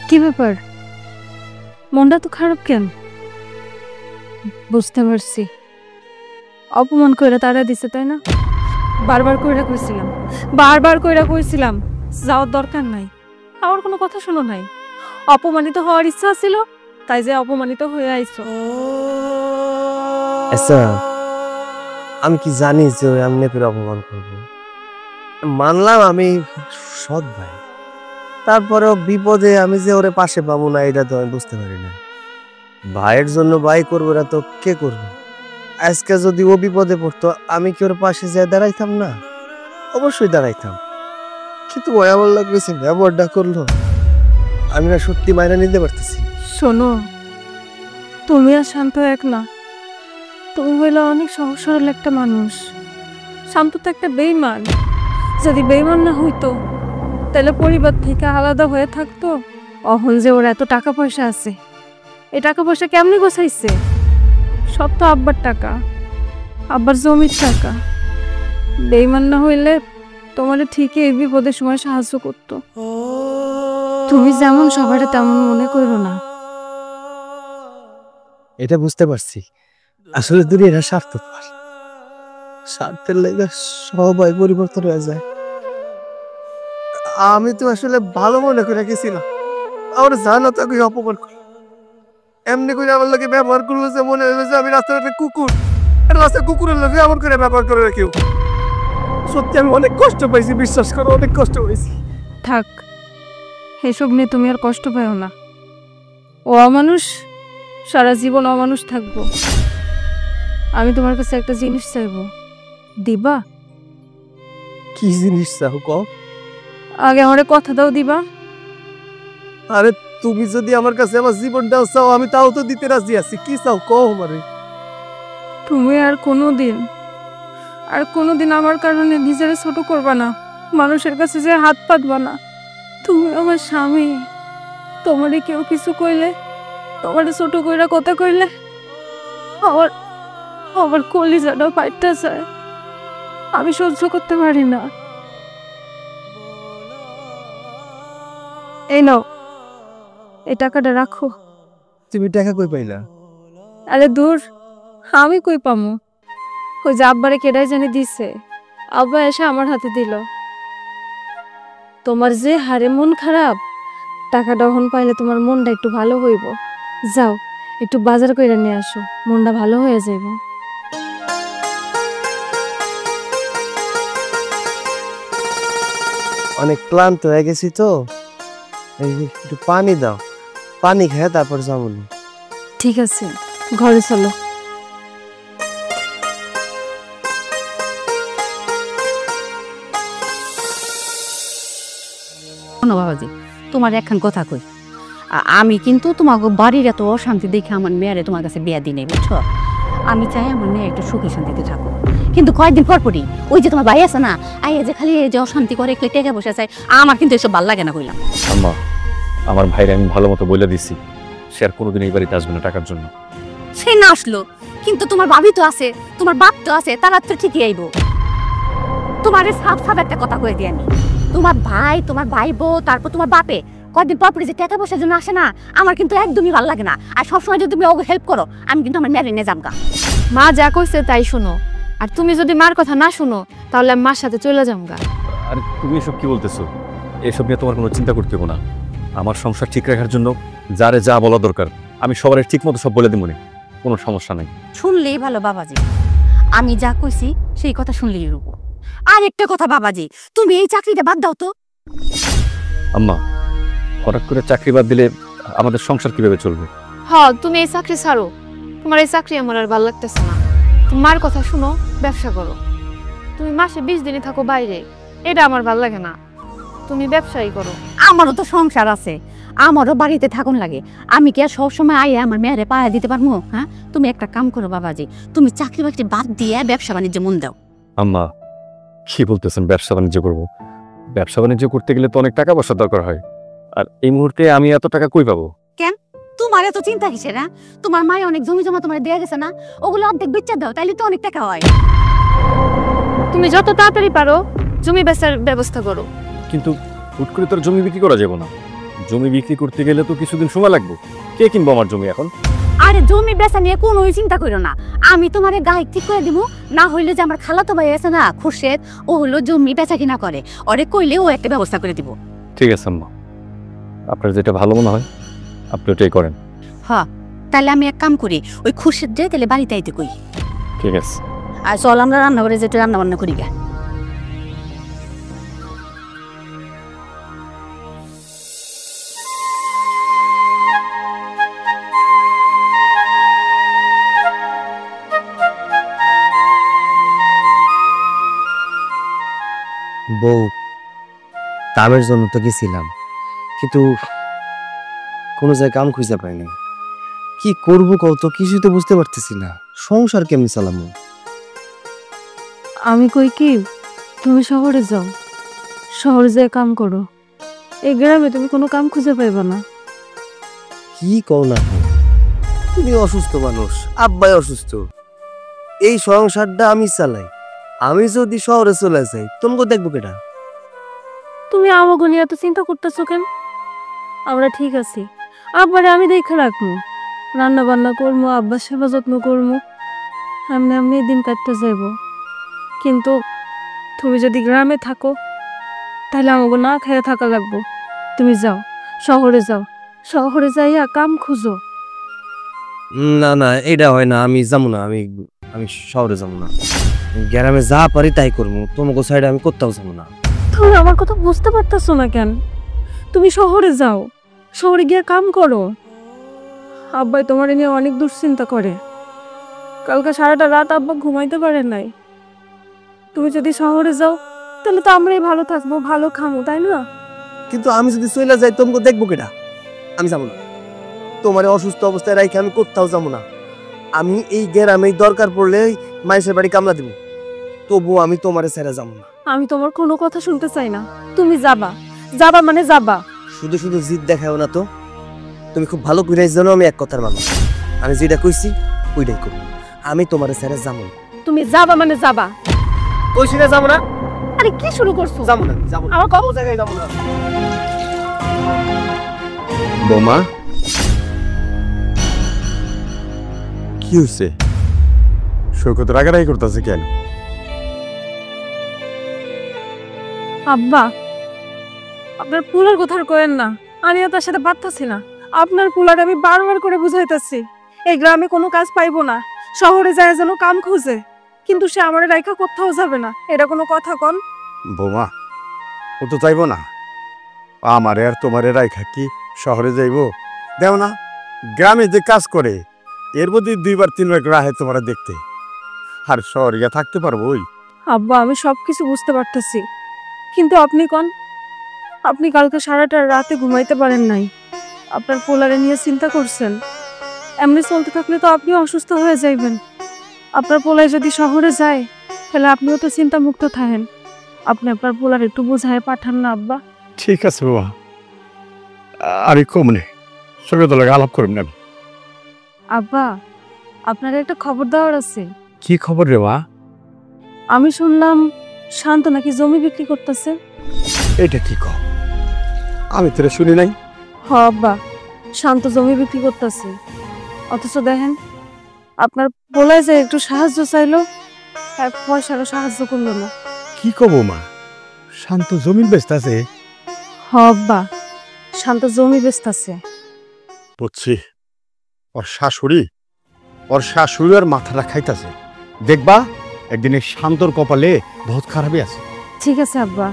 কি ব্যাপার, মনটা তো খারাপ কেন? বুঝতে পারছি, অপমান কইরা তারা দিছে, তাই না? বারবার কইরা কইছিলাম যাওয়ার দরকার নাই, আমার কোনো কথা শোনো নাই। অপমানিত হওয়ার ইচ্ছা ছিল, তাই যে অপমানিত হয়ে আইছো। আচ্ছা, আমি কি জানি যে ওই আমনে করে অপমান করবো? মানলাম আমি সৎ ভাই, তারপরেও বিপদে আমি যে ওরে পাশে পাবো না, এটা তো আমি বুঝতে পারি না। ভাইয়ের জন্য ভাই করবো না তো কে করবো? আজকে যদি ও বিপদে পড়তো, আমি কি ওর পাশে যেয়ে দাঁড়াইতাম না? অবশ্যই দাঁড়াইতাম, কিন্তু ওই আমার লাগতেছে ব্যবহারটা করলো, আমি না সত্যি মাইনা নিতে পারতেছি। শোনো, তুমি আর শান্ত এক না। তুমি হইলে অনেক সহজ সরল একটা মানুষ। শান্ত তো একটা বেইমান। যদি বেইমান না হইতো তাহলে পরিবার থেকে আলাদা হয়ে থাকতো। অহন যে ওর এত টাকা পয়সা আছে, এই টাকা পয়সা কেমনি গোছাইছে? সব তো আব্বার টাকা, আব্বার জমির টাকা। বেইমান না হইলে তোমার ঠিকই এই বিপদের সময় সাহায্য করতো। তুমি যেমন সবার তেমন মনে করো না। এটা বুঝতে পারছি, আসলে দুনিয়াটা স্বার্থপর। স্বার্থের লেগে সবাই পরিবর্তন হয়ে যায়। আমি তো আসলে ভালো মনে করে গেছিলাম, আমার জানা তো অপমান করলো। এমনি করে আমার লোকে ব্যবহার করলো যে মনে হলো যে আমি রাস্তার একটা কুকুর, আর রাস্তায় কুকুরের লোকে এমন করে ব্যবহার করে কেউ। সত্যি আমি অনেক কষ্ট পাইছি, বিশ্বাস করো, অনেক কষ্ট পাইছি। থাক, এসব নিয়ে তুমি আর কষ্ট পাও না। ও অমানুষ, সারা জীবন অমানুষ থাকবো। আমি তোমার কাছে একটা জিনিস চাইবো, দিবা? কি জিনিস চাও ক? আগে আমারে কথা দাও, দিবা? আরে তুমি যদি আমার কাছে আমার জীবনটাও চাও, আমি তাও তো দিতে রাজি আছি। কি চাও ক আমারে? তুমি আর কোনোদিন আমার কারণে নিজেরে ছোট করবা না, মানুষের কাছে যে হাত পাতবা না। তুমি আমার স্বামী, তোমারে কেউ কিছু কইলে, তোমারে ছোট কইরা কথা কইলে আমার কলিজাটা ফাইটটা যায়। আমি সহ্য করতে পারি না। এই নাও, এই টাকাটা রাখো। তুমি টাকা কই পাইলা? আরে দূর, আমি কই পামু? ওই যে আব্বারে কেডাই জানি দিছে, আব্বা এসে আমার হাতে দিল। তোমার যে হারে মন খারাপ, টাকাটা এখন পাইলে তোমার মনটা একটু ভালো হইব। যাও, একটু বাজার কইরা নিয়ে আসো, মনটা ভালো হয়ে যাইব। অনেক ক্লান্ত হয়ে গেছি তো, এই যে একটু পানি দাও, পানি খেয়ে তারপর যাবো। ঠিক আছে, ঘরে চলো। শোনো বাবাজি, তোমার একখান কথা কই। আমি কিন্তু তোমাকে বাড়ির এত অশান্তি দেখে আমার মেয়েরে তোমার কাছে বিয়া দিই নাই, বুঝছো? আমি চাই আমার মেয়ে একটু সুখী শান্তিতে থাকো। কিন্তু কয়েকদিন পর পরই ওই যে তোমার ভাই আছে না, আই যে খালি এই যে অশান্তি করে একটু টেকা বসে চাই, আমার কিন্তু এসব ভাল লাগে না কইলাম। আম্মা, আমার ভাইরে আমি ভালো মতো বলে দিছি, সে আর কোনোদিন এই বাড়িতে আসবে না টাকার জন্য। সে না আসলো, কিন্তু তোমার ভাবি তো আছে, তোমার বাপ তো আছে, তারা তো ঠিকই আইব। তোমার সাফ সাফ একটা কথা কয়ে দিই আমি, তোমার ভাই বউ, তারপর তোমার বাপে কয়েকদিন পর পরে যে টাকা পয়সার জন্য আসে না, আমার কিন্তু একদমই ভালো লাগে না। আর সবসময় যদি তুমি ওকে হেল্প করো, আমি কিন্তু আমার মেয়ের নিয়ে যাবগা। মা যা কইছে তাই শোনো, আর তুমি যদি মার কথা না শোনো তাহলে আমি মার সাথে চলে যামগা। আর তুমি এসব কি বলতেছো? এসব নিয়ে তোমার কোনো চিন্তা করতে হবে না। আমার সংসার ঠিক রাখার জন্য যারে যা বলা দরকার আমি সবার ঠিক মতো সব বলে দিব, কোনো সমস্যা নাই। শুনলেই ভালো বাবাজি, আমি যা কইছি সেই কথা শুনলেই রূপ। আর একটা কথা বাবাজি, তুমি এই চাকরিটা বাদ দাও তো। আম্মা, হঠাৎ করে চাকরি বাদ দিলে আমাদের সংসার কিভাবে চলবে? হ্যাঁ, তুমি এই চাকরি ছাড়ো। তোমার এই চাকরি আমার আর ভালো লাগতেছে না। মার কথা শুনো, ব্যবসা করো। তুমি মাসে 20 দিনই থাকো বাইরে, এটা আমার ভালো লাগে না। তুমি ব্যবসাই করো। আমারও তো সংসার আছে, আমারও বাড়িতে থাকুন লাগে। আমি কি আর সবসময় আইয়া আমার মেয়েরে পায়া দিতে পারবো? হ্যাঁ, তুমি একটা কাম করো বাবাজি, তুমি চাকরি বাকরি বাদ দিয়ে ব্যবসা বাণিজ্যে মন দাও। আম্মা, কি বলতেছেন ব্যবসা বাণিজ্য করবো? ব্যবসা বাণিজ্য করতে গেলে তো অনেক টাকা পয়সা দরকার হয়, আর এই মুহূর্তে আমি এত টাকা কই পাবো? কেন তোমার এত চিন্তা কিসের? হ্যাঁ, তোমার মায়ে অনেক জমি জমা তোমার দেয়া গেছে না, ওগুলো অর্ধেক বেচা দাও, তাইলে তো অনেক টাকা হয়। তুমি যত তাড়াতাড়ি পারো জমি বেচার ব্যবস্থা করো। কিন্তু হুট করে তোর জমি বিক্রি করা যাবে না। জমি বিক্রি করতে গেলে তো কিছুদিন সময় লাগবে। কে কিনবো আমার জমি এখন? আরে জমি বেচা নিয়ে কোনো চিন্তা করো না, আমি তোমারে গায়ে ঠিক করে দিব। না হইলে যে আমার খালাতো ভাই আছে না খুরশেদ, ও হলো জমি বেচা কিনা করে, ওরে কইলে ও একটা ব্যবস্থা করে দিব। ঠিক আছে আম্মা, আপনার যেটা ভালো মনে হয় আপনি ওটাই করেন। হ্যাঁ, তাহলে আমি এক কাম করি, ওই খুরশেদ যাই তাহলে বাড়িতে আইতে কই। ঠিক আছে, আর চল আমরা রান্না করে যেটা রান্না বান্না করি গা। বউ, কামের জন্য তো গেছিলাম, কিন্তু কোনো জায়গায় কাম খুঁজে পাই না। কি করবো কত কিছুই তো বুঝতে পারতেছি না। সংসার কেমনি চালামো? আমি কই কি, তুমি শহরে যাও, শহরে যেয়ে কাম করো। এই গ্রামে তুমি কোনো কাম খুঁজে পাইবা না। কি কও না তো? তুমি অসুস্থ মানুষ, আব্বাই অসুস্থ, এই সংসারটা আমি চালাই। আমি যদি শহরে চলে যাই তোমাকে দেখবো কেটা? তুমি আমাকে নিয়ে এত চিন্তা করতেছো কেন? আমরা ঠিক আছি, আব্বারে আমি দেখে রাখবো, রান্না বান্না করবো, আব্বার সেবা যত্ন করবো, এমনি এমনি দিন কাটতে যাইব। কিন্তু তুমি যদি গ্রামে থাকো তাহলে আমাকে না খেয়ে থাকা লাগবো। তুমি যাও, শহরে যাও, শহরে যাইয়া কাম খুঁজো। না না, এটা হয় না, আমি যাবো না। আমি আমি শহরে যাবো না। গ্রামে যা পারি তাই করবো, তোমাকে সাইডে আমি কোথাও যাবো না। তুমি আমার কথা বুঝতে পারতেছো না কেন? তুমি শহরে যাও, শহরে গিয়ে কাম করো। আব্বাই তোমার নিয়ে অনেক দুশ্চিন্তা করে। কালকে সারাটা রাত আব্বা ঘুমাইতে পারে নাই। তুমি যদি শহরে যাও তাহলে তো আমরাই ভালো থাকবো, ভালো খামো, তাই না? কিন্তু আমি যদি চলে যাই তোমাকে দেখবো কেটা? আমি যাবো না। তোমার অসুস্থ অবস্থায় রাখে আমি কোথাও যাবো না। আমি এই গ্রামে দরকার পড়লে মাইসের বাড়ি কামলা দিব, তবুও আমি তোমারে ছেড়ে যাবো না। আমি তোমার কোনো কথা শুনতে চাই না। তুমি যাবা, যাবা মানে যাবা। শুধু শুধু জিদ দেখাও না তো। তুমি খুব ভালো করে জানো আমি এক কথার মানুষ। আমি যেটা কইছি ওইটাই করবো। আমি তোমারে ছেড়ে যাবো না। তুমি যাবা মানে যাবা। কইছি না যাবো না? আরে কি শুরু করছো? যাবো না, যাবো না, আমার কোনো জায়গায় যাবো না। বৌমা, কি হচ্ছে? সৈকত রাগারাগি করতেছে কেন? আব্বা, আপনার পুলার কথা আর কয়েন না। আমিও তার সাথে পারতাছি না। আপনার পুলার আমি বারবার করে বুঝাইতেছি এই গ্রামে কোনো কাজ পাইবো না, শহরে যায় যেন কাম খুঁজে, কিন্তু সে আমার রাইখা কোথাও যাবে না। এটা কোনো কথা কন? বৌমা, ও তো চাইবো না। আমারে আর তোমারে রাইখা কি শহরে যাইব? দেও না, গ্রামে যে কাজ করে এর মধ্যে 2বার 3বার রাহে তোমরা দেখতে, আর শহরে গিয়ে থাকতে পারবো? ওই আব্বা, আমি সবকিছু বুঝতে পারতেছি, কিন্তু আপনি কন, আপনি কালকে সারাটা রাতে ঘুমাইতে পারেন নাই, আপনার পোলারে নিয়ে চিন্তা করছেন। এমনি চলতে থাকলে তো আপনিও অসুস্থ হয়ে যাইবেন। আপনার পোলায় যদি শহরে যায় তাহলে আপনিও তো চিন্তা মুক্ত থাকেন। আপনি আপনার পোলার একটু বুঝায় পাঠান না আব্বা। ঠিক আছে বাবা, আর কমনে সঙ্গে তো লাগে আলাপ করুন না। আব্বা, আপনার একটা খবর দেওয়ার আছে। কি খবর রে মা? আমি শুনলাম শান্ত নাকি জমি বিক্রি করতেছে। এটা কি কও? আমি তোরা শুনি নাই। হ আব্বা, শান্ত জমি বিক্রি করতেছে। অথচ দেখেন, আপনার পোলায় যে একটু সাহায্য চাইলো, 1 পয়সারও সাহায্য করলো না। কি কব মা? শান্ত জমিন বেচতাছে? হ আব্বা, শান্ত জমি বেচতাছে। বুঝছি, ওর শাশুড়ি আর মাথাটা খাইতাছে। দেখবা একদিনে শান্তর কপালে বহুত খারাপই আছে। ঠিক আছে আব্বা,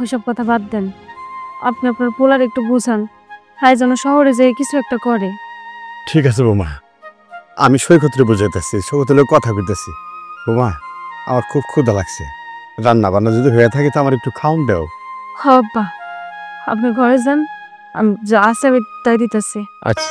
ওইসব কথা বাদ দেন। আপনি আপনার পোলার একটু বুঝান, হ্যাঁ যেন শহরে যেয়ে কিছু একটা করে। ঠিক আছে বৌমা, আমি সৈকতরে বুঝাইতেছি, সৈকতের কথা কইতেছি। বৌমা, আমার খুব ক্ষুধা লাগছে, রান্না বান্না যদি হয়ে থাকে তো আমার একটু খাওন দাও। হ আব্বা, আপনি ঘরে যান, আমি যা আছে আমি তাই দিতেছি। আচ্ছা।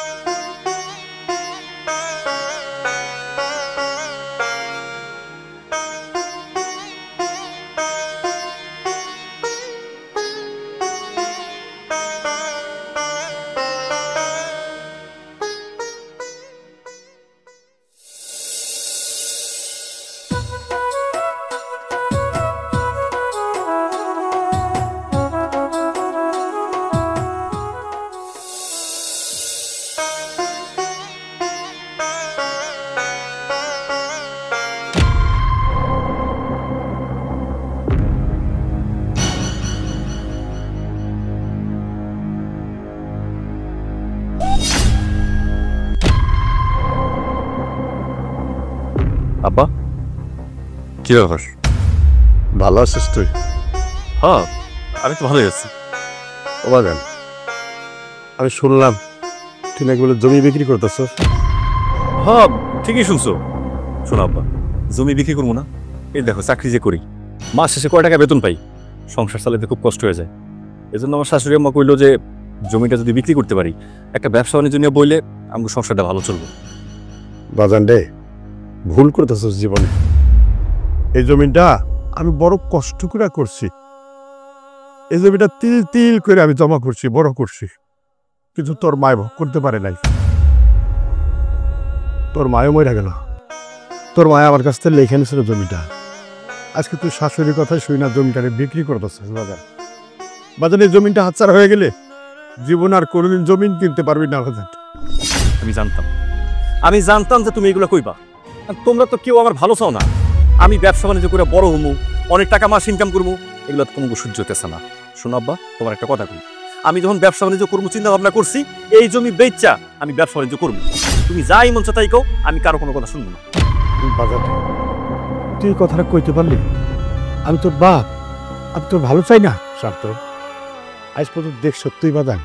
আব্বা, কি ব্যাপার? ভালো আছিস তুই? হ্যাঁ, আমি তো ভালোই আছি। ও বাগান, আমি শুনলাম তুই নাকি বলে জমি বিক্রি করতেছ। হ্যাঁ, ঠিকই শুনছো। শোনো আব্বা, জমি বিক্রি করবো না। এই দেখো, চাকরি যে করি, মাস শেষে কয় টাকা বেতন পাই, সংসার চালাতে খুব কষ্ট হয়ে যায়। এই জন্য আমার শাশুড়ি আম্মা কইলো যে জমিটা যদি বিক্রি করতে পারি, একটা ব্যবসা বাণিজ্য নিয়ে বইলে আমাকে সংসারটা ভালো চলবে। বাজান রে, ভুল করতেছ জীবনে। এই জমিটা আমি বড় কষ্ট করে করছি। এই জমিটা তিল তিল করে আমি জমা করছি, বড় করছি, কিন্তু তোর মায় ভোগ করতে পারে নাই। তোর মায়ও মরে গেল। তোর মায় আমার কাছ থেকে লেখে নিয়েছিল জমিটা। আজকে তুই শাশুড়ির কথা শুই না জমিটারে বিক্রি করতেছিস। বাজার বাজার এই জমিটা হাতছাড়া হয়ে গেলে জীবন আর কোনোদিন জমিন কিনতে পারবি না। বাজার আমি জানতাম যে তুমি এগুলো কইবা। আর তোমরা তো কেউ আমার ভালো চাও না। আমি ব্যবসা বাণিজ্য করে বড় হমু, অনেক টাকা মাস ইনকাম করবো, এগুলো তো কোনো সহ্য হতেছে না। শোনো আব্বা, তোমার একটা কথা কই, আমি যখন ব্যবসা বাণিজ্য করবো চিন্তা ভাবনা করছি, এই জমি বেচা আমি ব্যবসা বাণিজ্য করবো। তুমি যাই মন চাই তাই কও, আমি কারো কোনো কথা শুনবো না। বাজার তুই কথাটা কইতে পারলি? আমি তোর বাপ, আমি তোর ভালো চাই না। শান্ত, আজ পর্যন্ত দেখ সত্যিই বাজান,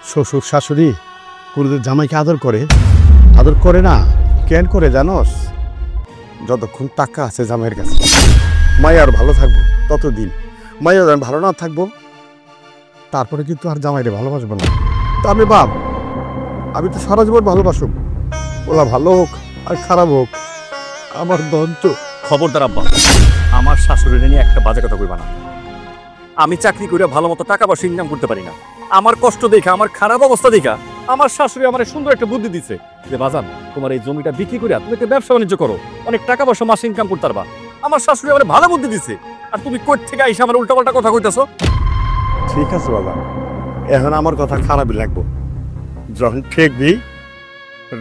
শ্বশুর শাশুড়ি কোনোদিন জামাইকে আদর করে? আদর করে না। কেন করে জানোস? যতক্ষণ টাকা আছে জামাইয়ের কাছে, মায়ের ভালো থাকবো ততদিন। মায়ের যখন ভালো না থাকবো, তারপরে কিন্তু আর জামাইরে ভালোবাসবো না। তো আমি বাপ, আমি তো সারা জীবন ভালোবাসব। ওলা ভালো হোক আর খারাপ হোক, আমার দন তো। খবরদার আব্বা, আমার শাশুড়ি নিয়ে একটা বাজে কথা কইবা না। আমি চাকরি করে ভালো মতো টাকা পয়সা ইনকাম করতে পারি না। আমার কষ্ট দেখা, আমার খারাপ অবস্থা দেখা আমার শাশুড়ি আমার সুন্দর একটা বুদ্ধি দিছে যে বাজান, তোমার এই জমিটা বিক্রি করে তুমি একটা ব্যবসা বাণিজ্য করো, অনেক টাকা পয়সা মাসে ইনকাম করতে পারবা। আমার শাশুড়ি আমার ভালো বুদ্ধি দিছে, আর তুমি কোথা থেকে আইসা আমার উল্টাপাল্টা কথা কইতাছো? ঠিক আছে বাবা, এখন আমার কথা খারাপই লাগবো। যখন ঠেকবি,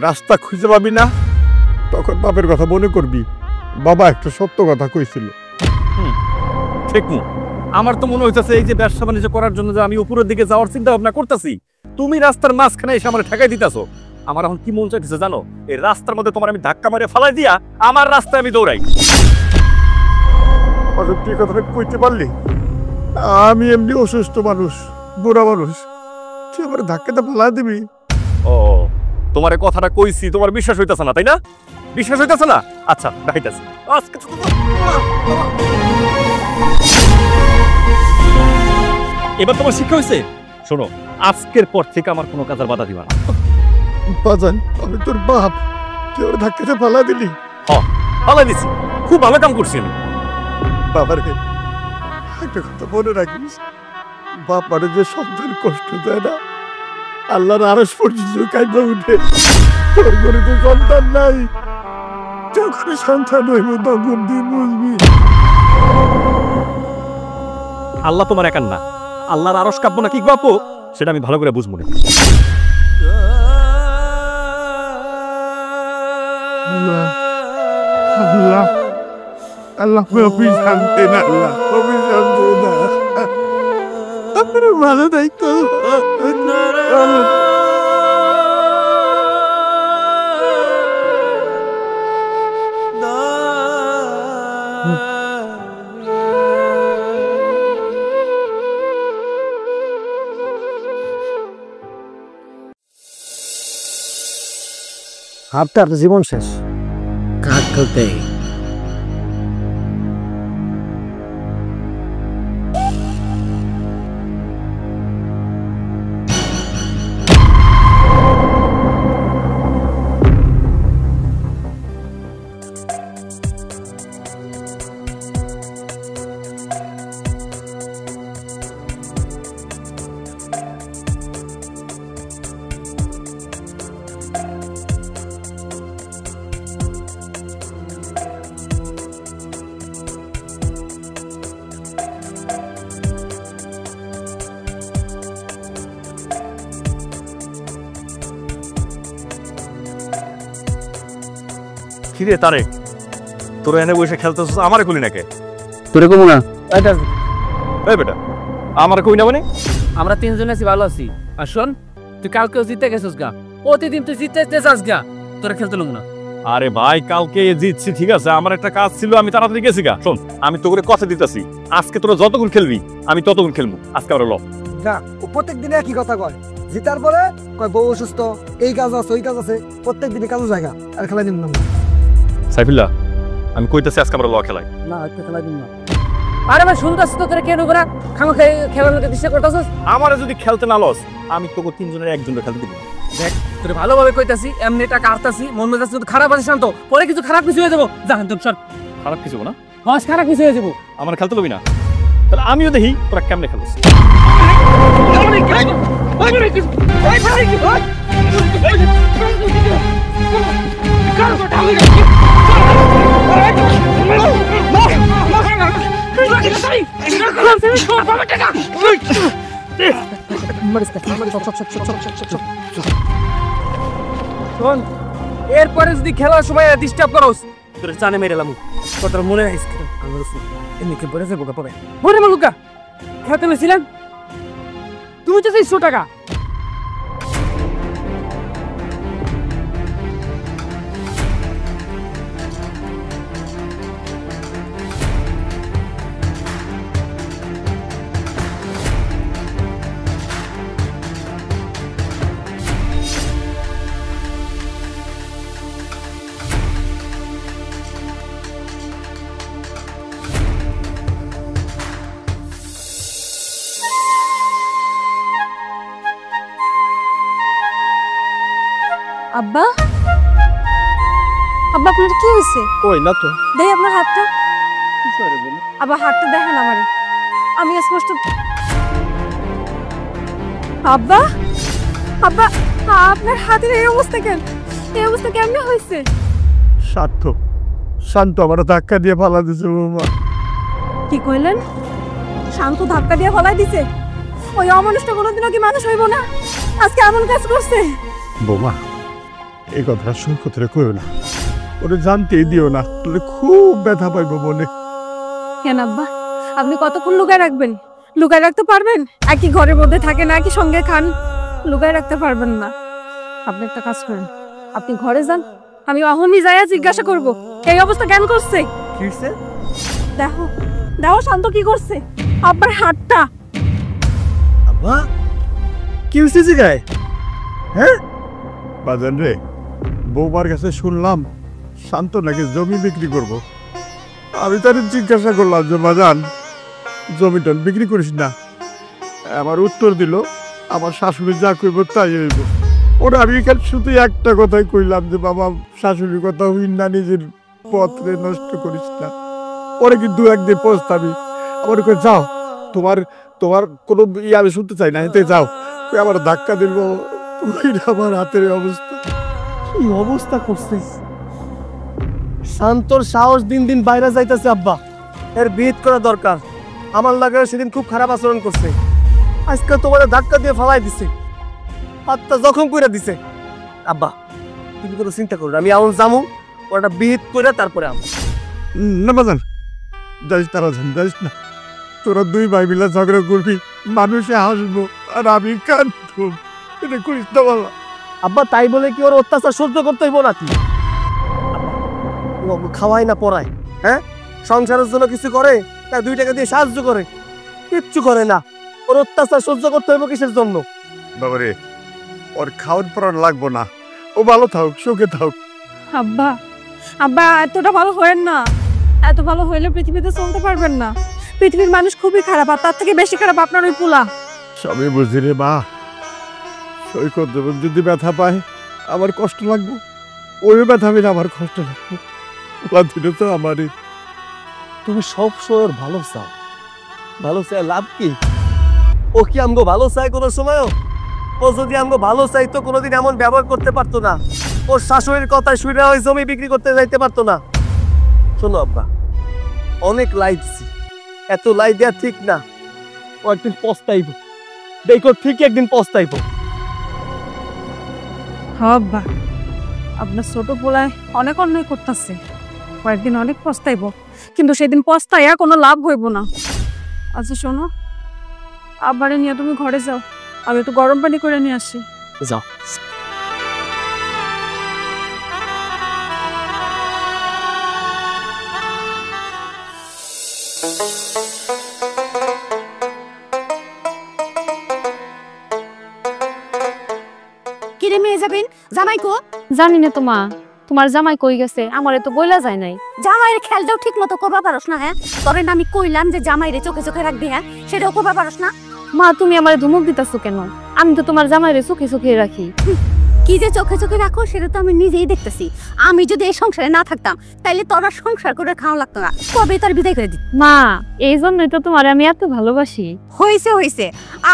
রাস্তা খুঁজে পাবি না, তখন বাপের কথা মনে করবি। বাবা একটা সত্য কথা কইছিল। ঠিক মু, আমার তো মনে হইতেছে এই যে ব্যবসা বাণিজ্য করার জন্য যে আমি উপরের দিকে যাওয়ার চিন্তা ভাবনা করতেছি, তুমি রাস্তার মাঝখানে এসে আমার ঠেকাই দিতেছো। আমার এখন কি মন চাইতেছে জানো? এই রাস্তার মধ্যে তোমার আমি ধাক্কা মারে ফালাই দিয়া আমার রাস্তায় আমি দৌড়াই। তুই কথাটা কইতে পারলি? আমি এমনি অসুস্থ মানুষ, বুড়া মানুষ, তুই আমার ধাক্কাটা ফেলা দিবি? ও, তোমার এই কথাটা কইছি, তোমার বিশ্বাস হইতেছে না তাই না? বিশ্বাস হইতেছে না? আচ্ছা দেখাইতেছি। এবার তোমার শিক্ষা হয়েছে। শোনো, আজকের পর থেকে আমার কোনো কাজের বাধা দিবা না। বাজান, আমি তোর বাপ, তুই আমার ধাক্কাটা ফেলা দিলি। ফালাই দিছি, খুব ভালো কাম করছি আমি। বাবার একটা কথা মনে রাখিস, বাপ মানে যে সন্তান কষ্ট দেয় না, আল্লাহর আরশ পর্যন্ত কাইবা উঠে। তোর ঘরে তো সন্তান নাই, যখন সন্তান হইব তখন তুই বুঝবি। আল্লাহ তোমার একার না, আল্লাহর আরশ কাঁপবো না কি বাপু, সেটা আমি ভালো করে বুঝবো না। আল্লাহ আল্লাহ অভিশাপ দেন, আল্লাহ অভিশাপ দেন। আপনার ভালো দায়িত্ব। আপনার জীবন শেষ। কাক খেলতে কিরে তারে, তোরা এনে বসে খেলতেছ, আমারে কইলি নাকি? তোরে কমু না। এই বেটা, আমারে কই না মানে? আমরা তিনজন আছি, ভালো আছি। আর শোন, তুই কালকেও জিতে গেছিস গা, প্রতিদিন তুই জিতে যাস গা, তোরা খেলতে লুম না। আরে ভাই, কালকে জিতছি ঠিক আছে, আমার একটা কাজ ছিল, আমি তাড়াতাড়ি গেছি গা। শোন, আমি তো করে কথা দিতেছি, আজকে তোরা যতক্ষণ খেলবি আমি ততক্ষণ খেলবো। আজকে আমরা ল না, ও প্রত্যেক দিনে একই কথা কয়। জিতার পরে কয় বউ অসুস্থ, এই কাজ আছে ওই কাজ আছে, প্রত্যেক দিনে কাজও জায়গা আর খেলা নিম না। সাইফুল্লাহ, আমি কইতেছি আজকে আমরা ল খেলাই। না, একটা খেলা দিন না। আরে ভাই শুনতাছ তো তোরা কেন করা খামা খেলার লোকে দিশা করতাছস। আমারে যদি খেলতে না লস আমি তোকে তিনজনের একজনের খেলতে দিব। দেখ তোরে ভালোভাবে কইতাছি, এমনি টাকা আরতাছি, মন মেজাজ কিন্তু খারাপ আছে শান্ত, পরে কিছু খারাপ কিছু হয়ে যাবো। জান তোর সর, খারাপ কিছু না, হস খারাপ কিছু হয়ে যাবো। আমার খেলতে লবি না, তাহলে আমিও দেখি তোরা কেমনে খেলিস। শোন, এরপরে যদি খেলার সময় ডিস্টার্ব করস তোর জানে মেরে লামু, তোর মনে রাখিস। এমনিকে বলে যাবো পরে বলে মালুকা খেলতে গেছিলেন তুমি তো 100 টাকা। আব্বা, আব্বা আপনার কি হয়েছে? কই না তো। দেখ আপনার হাতটা। আব্বা হাতটা দেখেন আমারে, আমি স্পষ্ট। আব্বা, আব্বা আপনার হাতের এই অবস্থা কেন? এই অবস্থা কেমনে হয়েছে? শান্ত শান্ত আমার ধাক্কা দিয়ে ফালা দিছে বৌমা। কি কইলেন? শান্ত ধাক্কা দিয়ে ফলাই দিছে? ওই অমানুষটা কোনোদিনও কি মানুষ হইব না? আজকে এমন কাজ করছে। বৌমা এই কথা সৈকতের কইও না, ওরে জানতেই দিও না, তোরে খুব ব্যথা পাইব মনে। কেন আব্বা, আপনি কতক্ষণ লুকায় রাখবেন? লুকায় রাখতে পারবেন? একই ঘরের মধ্যে থাকে না, একই সঙ্গে খান, লুকায় রাখতে পারবেন না। আপনি একটা কাজ করেন, আপনি ঘরে যান, আমি অহনি যাইয়া জিজ্ঞাসা করব এই অবস্থা কেন করছে। কি হইছে? দেখো দেখো শান্ত কি করছে আব্বার হাতটা। আব্বা কি হইছে জিগায়? হ্যাঁ বাজান রে, বৌমার কাছে শুনলাম শান্ত নাকি জমি বিক্রি করব। আমি তার জিজ্ঞাসা করলাম যে বাজান জমিটা বিক্রি করিস না। আমার উত্তর দিল আমার শাশুড়ি যা কইব তাই হইব। ওরা আমি এখানে শুধু একটা কথাই কইলাম যে বাবা শাশুড়ির কথা হইন না, নিজের পথরে নষ্ট করিস না। পরে কিন্তু একদিন পৌঁছতাবি আমার কই যাও, তোমার তোমার কোনো ইয়ে আমি শুনতে চাই না, এতে যাও। কই আমার ধাক্কা দিল, আমার হাতের অবস্থা। কি অবস্থা করছে? শান্তর সাহস দিন দিন বাইরে যাইতেছে আব্বা, এর বিহিত করা দরকার। আমার লাগে সেদিন খুব খারাপ আচরণ করছে, আজকে তোমার ধাক্কা দিয়ে ফালাই দিছে, হাতটা জখম করে দিছে। আব্বা তুমি কোনো চিন্তা করো না, আমি এমন যামু ওটা বিহিত করে তারপরে আম। না বাজান যাইস না, বাজান যাইস না। তোরা দুই ভাই মিলা ঝগড়া করবি, মানুষে হাসবো আর আমি কাঁদবো। এটা করিস না বাবা। আব্বা তাই বলে কি ওর অত্যাচার সহ্য করতে হইব নাকি? ও খাওয়াই না পড়ায়, হ্যাঁ সংসারের জন্য কিছু করে তা 2 টাকা দিয়ে সাহায্য করে, কিচ্ছু করে না। ওর অত্যাচার সহ্য করতে হইব কিসের জন্য? বাবারে ওর খাওয়ার পড়ার লাগবো না, ও ভালো থাক, সুখে থাক। আব্বা, আব্বা এতটা ভালো হয়েন না, এত ভালো হইলে পৃথিবীতে চলতে পারবেন না। পৃথিবীর মানুষ খুবই খারাপ, আর তার থেকে বেশি খারাপ আপনার ওই পোলা। সবই বুঝি রে মা, সৈকত যদি ব্যথা পায় আমার কষ্ট লাগবো, ওই ব্যথা পেলে আমার কষ্ট লাগবো। দিলে তো আমারই। তুমি সব সময় ভালো চাও, ভালো চাই লাভ কি? ও কি আমগো ভালো চাই কোনো সময়ও? ও যদি আমগো ভালো চাইতো কোনোদিন এমন ব্যবহার করতে পারতো না, ওর শাশুড়ির কথায় শুনে ওই জমি বিক্রি করতে যাইতে পারতো না। শোনো আব্বা, অনেক লাই দিছি, এত লাই দেওয়া ঠিক না। ও একদিন পস্তাইব, দেখো ঠিক একদিন পস্তাইব। আব্বা আপনার ছোট পোলায় অনেক অন্যায় করতেছে, কয়েকদিন অনেক পস্তাইব, কিন্তু সেদিন পস্তাইয়া কোনো লাভ হইব না। আচ্ছা শোনো, আব্বারে নিয়ে তুমি ঘরে যাও, আমি একটু গরম পানি করে নিয়ে আসি। যাও। কিরে মেয়ে যাবেন জামাই কো? জানি না তো মা, তোমার জামাই কই গেছে আমারে তো বইলা যায় নাই। জামাইয়ের খেয়ালটাও ঠিক মতো করবা পারস না, হ্যাঁ? তোরে না আমি কইলাম যে জামাইরে চোখে চোখে রাখবি, হ্যাঁ? সেটাও করবা পারস না। মা তুমি আমারে ধমক দিতাছো কেন? আমি তো তোমার জামাইরে চোখে চোখে রাখি। কি যে চোখে চোখে রাখো সেটা তো আমি নিজেই দেখতেছি। আমি যদি এই সংসারে না থাকতাম তাইলে তোরা সংসার করে খাওয়া লাগতো না, কবে তোর বিদায় করে দিত। মা এই জন্যই তো তোমারে আমি এত ভালোবাসি। হয়েছে হয়েছে,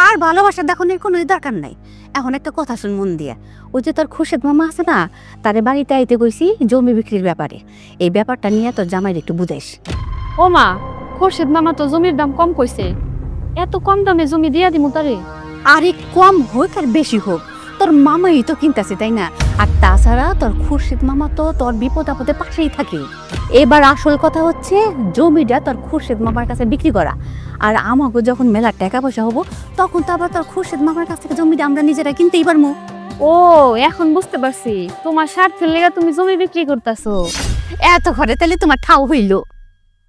আর ভালোবাসা দেখানোর কোনো দরকার নাই। এখন একটা কথা শুন মন দিয়ে, ওই যে তোর খুরশেদ মামা আছে না, তারে বাড়িতে আইতে কইছি জমি বিক্রির ব্যাপারে। এই ব্যাপারটা নিয়ে তোর জামাইয়ের একটু বুঝাইস। ও মা, খোরশেদ মামা তো জমির দাম কম কইছে, এত কম দামে জমি দিয়া দিমু তারে? আরে কম হোক আর বেশি হোক, তোর মামাই তো কিনতেছে, তাই না? আর তাছাড়া তোর খুরশেদ মামা তো তোর বিপদ আপদে পাশেই থাকে। এবার আসল কথা হচ্ছে জমিটা তোর খুরশেদ মামার কাছে বিক্রি করা, আর আমাকে যখন মেলা টাকা পয়সা হবো তখন তো আবার তোর খুরশেদ মামার কাছ থেকে জমিটা আমরা নিজেরা কিনতেই পারবো। ও এখন বুঝতে পারছি, তোমার স্বার্থের লেগে তুমি জমি বিক্রি করতেছো। এত ঘরে তাহলে তোমার ঠাও হইল।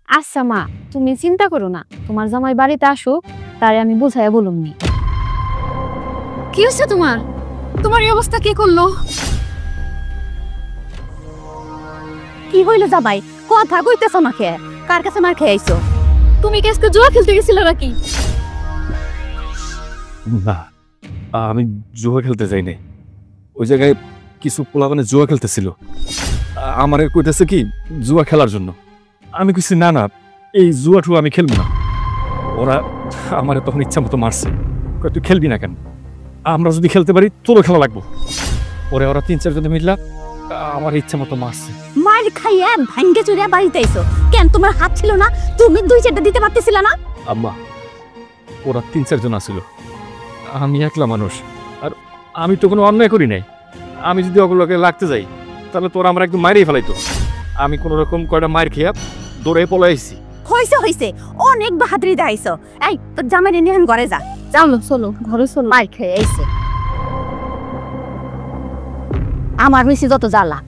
আচ্ছা মা, তুমি চিন্তা করো না, তোমার জামাই বাড়িতে আসুক, তারে আমি বুঝাইয়া বলুমনি। কি হচ্ছে তোমার? তোমার এই অবস্থা কে করলো? কি হইলো জামাই? কথা কইতেছ না কে? কার কাছে মার খেয়ে আইছো? তুমি কি আজকে জুয়া খেলতে গেছিলে নাকি? না, আমি জুয়া খেলতে যাই নাই। ওই জায়গায় কিছু পোলাপানে জুয়া খেলতেছিল, আমার কইতেছে কি জুয়া খেলার জন্য। আমি কইছি না না, এই জুয়াঠু আমি খেলবো না। ওরা আমার তখন ইচ্ছা মতো মারছে, কই তুই খেলবি না কেন? আমরা যদি খেলতে পারি তোরও খেলা লাগবো। ওরা 3-4 জনে মিললা আমার ইচ্ছা মতো মারছে। মার খাইয়া ভাঙ্গে চুরিয়া বাড়িতে আইছো কেন? তোমার হাত ছিল না? তুমি 2-4টা দিতে পারতেছিলা না? আম্মা, ওরা 3-4 জন আসছিল, আমি একলা মানুষ, আর আমি তো কোনো অন্যায় করি নাই। আমি যদি ওগুলোকে লাগতে যাই তাহলে তোরা আমরা একদম মাইরেই ফেলাইতো। আমি কোনো রকম কয়টা মায়ের খেয়ে দৌড়ে পলাই আইছি। হইছে হইছে, অনেক বাহাদুরি দেখাইছো। এই তোর জামাইরে নিয়ে ঘরে যা। চলো চলো ঘরে চলো। মার খেয়ে আইছে, আমার হইছে যত জ্বালা।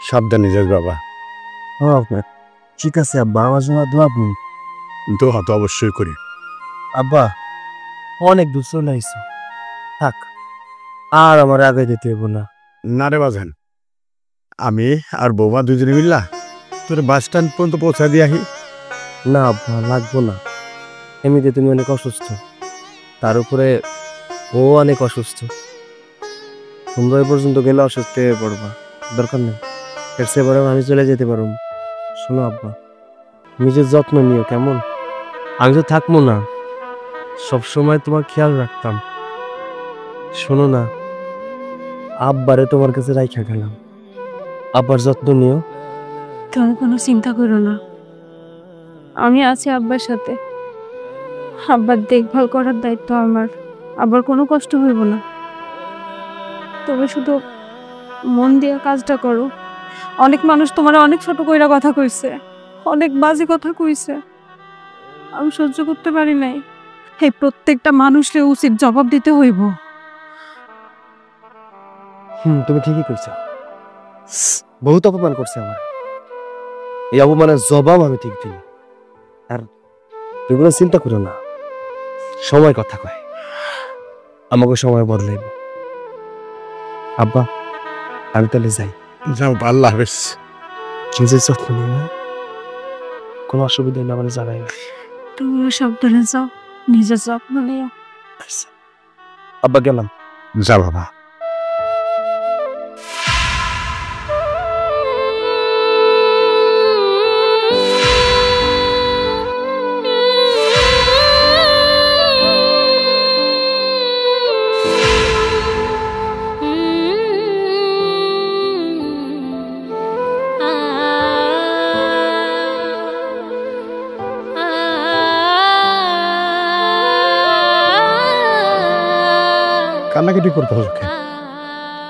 সাবধানে যাস বাবা। ঠিক আছে আব্বা, আমার জন্য দোয়া করুন। দোয়া তো অবশ্যই করি। আব্বা অনেক দূর চলে আইছো, থাক আর আমার আগে যেতে হইব না। না রে বাজান, আমি আর বৌমা দুজনে মিললা তোর বাস স্ট্যান্ড পর্যন্ত পৌঁছা দিয়ে আহি। না আব্বা লাগবো না, এমনিতে তুমি অনেক অসুস্থ, তার উপরে ও অনেক অসুস্থ। তোমরা এই পর্যন্ত গেলে অসুস্থ হয়ে পড়বা, দরকার নেই। এর চেয়ে বরং আমি চলে যেতে পারবো। শোনো আব্বা, নিজের যত্ন নিও কেমন? আমি তো থাকবো না, সবসময় তোমার খেয়াল রাখতাম। শোনো না, আব্বারে তোমার কাছে রাইখা গেলাম, আব্বার যত্ন নিও। তুমি কোনো চিন্তা করো না, আমি আছি আব্বার সাথে। আব্বার দেখভাল করার দায়িত্ব আমার, আবার কোনো কষ্ট হইব না। তবে শুধু মন দিয়ে কাজটা করো। অনেক মানুষ তোমার অনেক ছোট কইরা কথা কইছে, অনেক বাজে কথা কইছে, আমি সহ্য করতে পারি নাই। এই প্রত্যেকটা মানুষের উচিত জবাব দিতে হইব। তুমি ঠিকই কইছো, বহুত অপমান করছে আমার, এই অপমানের জবাব আমি ঠিক দিই। আর তুমি কোনো চিন্তা করো না, সময় কথা কয়, আমাকে সময় বদলাইব। আব্বা আমি তাহলে যাই। যাও, আল্লাহ হাফেজ। নিজের যত্ন নিও, কোনো অসুবিধা না মানে জানাই না। তুমিও সাবধানে যাও, নিজের যত্ন নিও। আব্বা গেলাম। যা বাবা। কান্নাকাটি করতে হবে কেন?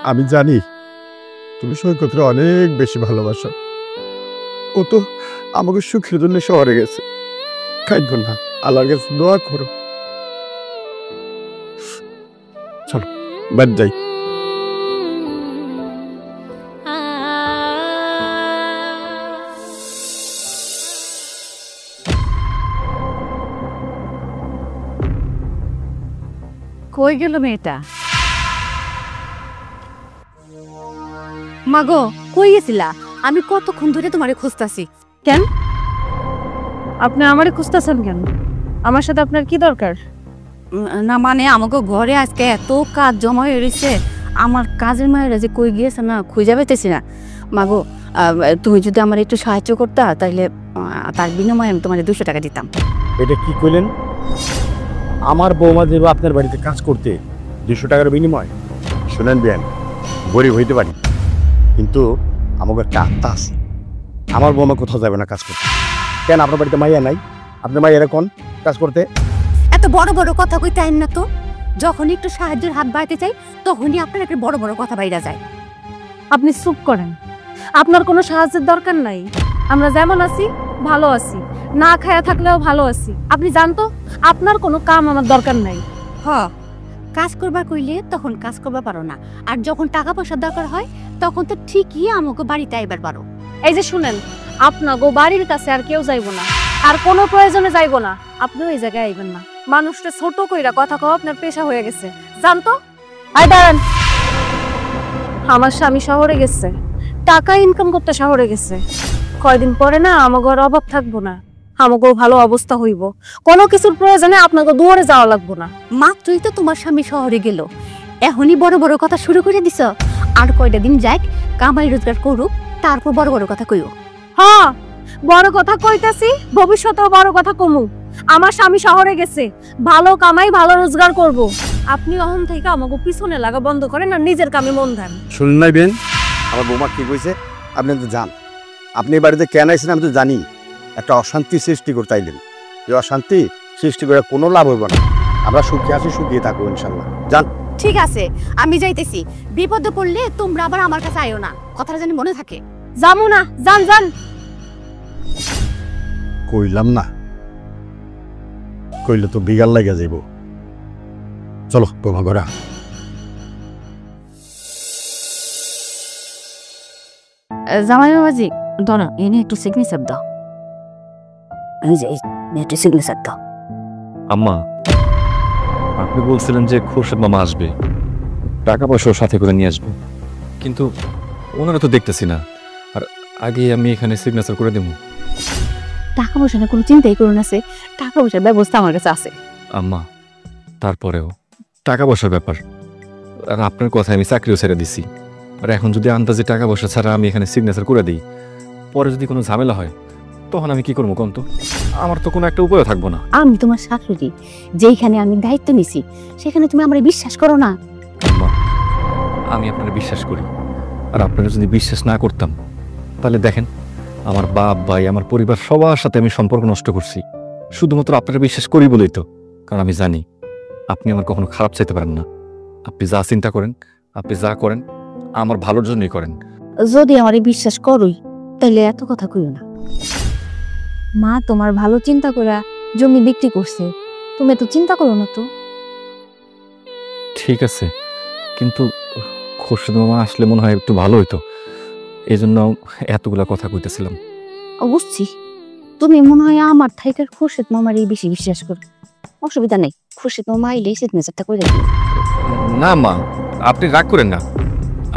আমি জানি তুমি সৈকতরে অনেক বেশি ভালোবাসো। ও তো আমাকে সুখের জন্য শহরে গেছে। কাঁদবো না, আল্লাহর কাছে দোয়া করো। চলো বাদ যাই। কই গেল মেয়েটা? মাগো কই গেছিলা? আমি কতক্ষণ ধরে তোমারে খুঁজতাছি। কেন আপনি আমারে খুঁজতেছেন কেন? আমার সাথে আপনার কি দরকার? না মানে আমাকে ঘরে আজকে এত কাজ জমা হয়ে রয়েছে, আমার কাজের মায়েরা যে কই গিয়েছে না খুঁজে পেতেছি না। মাগো তুমি যদি আমার একটু সাহায্য করতা তাহলে তার বিনিময়ে আমি তোমার 200 টাকা দিতাম। এটা কি কইলেন? আমার বৌমা দেবে আপনার বাড়িতে কাজ করতে 200 টাকার বিনিময়? শুনেন বেন, গরিব হইতে পারি কিন্তু আমাকে একটা আত্মা আছে। আমার বৌমা কোথাও যাবে না কাজ করতে। কেন আপনার বাড়িতে মাইয়া নাই? আপনার মাইয়ারা কোন কাজ করতে? এত বড় বড় কথা কইতে আইন না তো। যখন একটু সাহায্যের হাত বাড়াতে চাই তখনই আপনার একটা বড় বড় কথা বাইরা যায়। আপনি চুপ করেন, আপনার কোনো সাহায্যের দরকার নাই। আমরা যেমন আছি ভালো আছি, না খায়া থাকলেও ভালো আছি। আপনি জানতো আপনার কোনো কাম আমার দরকার নাই। হ, কাজ করবার কইলে তখন কাজ করবা পারো না, আর যখন টাকা পয়সার দরকার হয় তখন তো ঠিকই আমাকে বাড়িতে আইবার পারো। এই যে শুনেন, আপনাগো বাড়ির কাছে আর কেউ যাইব না, আর কোনো প্রয়োজনে যাইব না। আপনিও এই জায়গায় আইবেন না। মানুষটা ছোট কইরা কথা কওয়া আপনার পেশা হয়ে গেছে, জানতো? আয় দাঁড়ান। আমার স্বামী শহরে গেছে, টাকা ইনকাম করতে শহরে গেছে। কয়দিন পরে না আমাগো আর অভাব থাকবো না, আমাগো ভালো অবস্থা হইব। কোনো কিছুর প্রয়োজনে আপনাকে দুয়ারে যাওয়া লাগবো না। মাত্রই তো তোমার স্বামী শহরে গেল, এখনই বড় বড় কথা শুরু করে দিছ। আর কয়টা দিন যাক, কামাই রোজগার করুক, তারপর বড় বড় কথা কইও। হ্যাঁ, বড় কথা কইতাছি, ভবিষ্যতেও বড় কথা কমু। আমার স্বামী শহরে গেছে, ভালো কামাই ভালো রোজগার করব। আপনি অহন থেকে আমাকে পিছনে লাগা বন্ধ করেন আর নিজের কামে মন দেন। শুনুন নাই বেন, আমার বৌমা কি কইছে আপনি তো জান। আপনি এই বাড়িতে কেন আইছেন আমি তো জানি। একটা অশান্তি সৃষ্টি করতে আইলেন। এই অশান্তি সৃষ্টি করে কোনো লাভ হইব না। আমরা সুখী আছি, সুখী থাকবো ইনশাল্লাহ। জান। ঠিক আছে, আমি যাইতেছি। বিপদে পড়লে তোমরা আবার আমার কাছে আইও না, কথাটা জানি মনে থাকে। যামু না, যান যান। কইলাম না, কইলে তো বিগাল লাগা যাইব। চলো বৌমা ঘরে। জামাই বাবাজি ধরো, এনে একটু সিগনেচার দাও। এই যে একটু সিগনেচার দাও। আম্মা, আপনি বলছিলেন যে খোরশেদ মামা আসবে, টাকা পয়সাও সাথে করে নিয়ে আসবে, কিন্তু ওনারা তো দেখতেছি না। আর আগে আমি এখানে সিগনেচার করে দেবো। টাকা পয়সা না কোনো চিন্তাই করুন, আছে টাকা পয়সার ব্যবস্থা আমার কাছে আছে। আম্মা, তারপরেও টাকা পয়সার ব্যাপার, আর আপনার কথায় আমি চাকরিও ছেড়ে দিছি। আর এখন যদি আন্দাজে টাকা পয়সা ছাড়া আমি এখানে সিগনেচার করে দিই, পরে যদি কোনো ঝামেলা হয় তখন আমি কি করবো কোন? তো আমার তো কোনো একটা উপায় থাকবো না। আমি তোমার শাশুড়ি, যেইখানে আমি দায়িত্ব নিছি সেখানে তুমি আমার বিশ্বাস করো না? আম্মা, আমি আপনার বিশ্বাস করি, আর আপনারা যদি বিশ্বাস না করতাম তাহলে দেখেন আমার বাপ ভাই আমার পরিবার সবার সাথে আমি সম্পর্ক নষ্ট করছি শুধুমাত্র আপনারা বিশ্বাস করি বলেই তো। কারণ আমি জানি আপনি আমার কখনো খারাপ চাইতে পারেন না। আপনি যা চিন্তা করেন, আপনি যা করেন আমার ভালোর জন্যই করেন। যদি আমারে বিশ্বাস করোই তাহলে এত কথা কইও না। মা তোমার ভালো চিন্তা করে জমি বিক্রি করছে, তুমি তো চিন্তা করো না তো। ঠিক আছে, কিন্তু খোরশেদ মামা আসলে মনে হয় একটু ভালো হইতো, এই জন্য এতগুলা কথা কইতেছিলাম। বুঝছি, তুমি মনে হয় আমার থাইকার খোরশেদ মামারই বেশি বিশ্বাস করো। অসুবিধা নেই, খোরশেদ মামা আইলে সিগনেচারটা করে দিও। না মা, আপনি রাগ করেন না,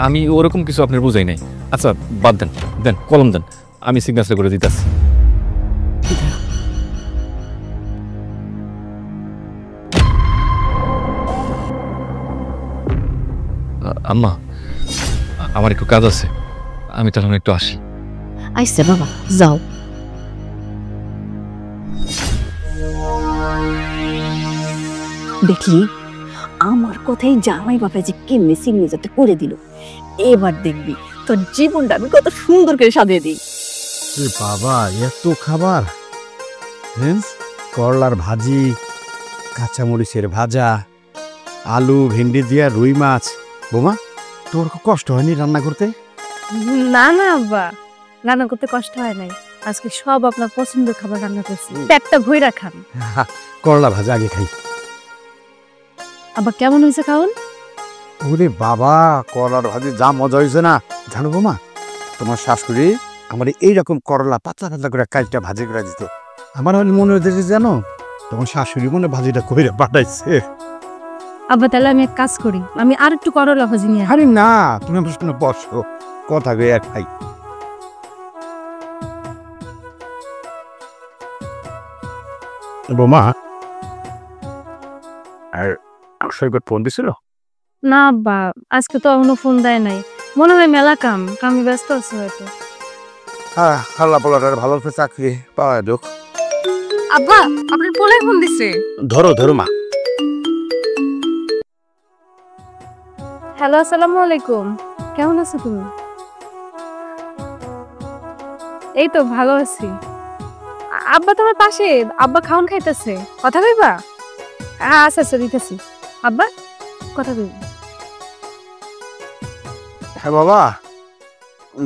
আমি ওরকম কিছু আপনার বুঝাই নাই। আচ্ছা বাদ দেন, দেন কলম দেন, আমি সিগনেচার করে দিতেছি। আম্মা, আমার একটু কাজ আছে, আমি তাহলে একটু আসি। আইসা বাবা, যাও। দেখলি আমার কথাই জামাই বাবা যে কেমনি সিগনেচারটা করে দিল। এবার দেখবি তোর জীবনটা আমি কত সুন্দর করে সাজিয়ে দিই। বাবা, এত খাবার! করলার ভাজি, কাঁচামরিচের ভাজা, আলু ভেন্ডি দিয়া রুই মাছ। বোমা, তোর কষ্ট হয়নি রান্না করতে? না না আব্বা, রান্না করতে কষ্ট হয় নাই। আজকে সব আপনার পছন্দের খাবার রান্না করছি, পেটটা ভইরা খান। করলা ভাজা আগে খাই। আব্বা কেমন হয়েছে খাওন? ওরে বাবা, করলার ভাজি যা মজা হয়েছে না জানো বোমা, তোমার শাশুড়ি আমার এইরকম করলা পাতলা পাতলা করে কালটা ভাজি করে দিত। আমার মনে হয়েছে জানো, তোমার শাশুড়ি মনে ভাজিটা কইরা পাঠাইছে। আব্বা তাহলে আমি এক কাজ করি, আমি আর একটু করলা ভাজি নিয়ে আসি। আরে না, তুমি আমার সামনে বসো, কথা গিয়ে খাই। বোমা, আর সৈকত ফোন দিছিল? না আব্বা, আজকে তো এখনো ফোন দেয় নাই, মনে হয় মেলা কামে ব্যস্ত আছে হয়তো। হ্যাঁ, হাল্লা পোলাটার ভালো চাকরি পাওয়া যাক। আব্বা আপনার পোলে ফোন দিছে। ধরো ধরো মা। হ্যালো, আসসালামু আলাইকুম, কেমন আছো তুমি? এই তো ভালো আছি। আব্বা তোমার পাশে, আব্বা খাওন খাইতেছে, কথা কইবা? আচ্ছা আচ্ছা দিতেছি। আব্বা কথা কইবা? হ্যাঁ বাবা,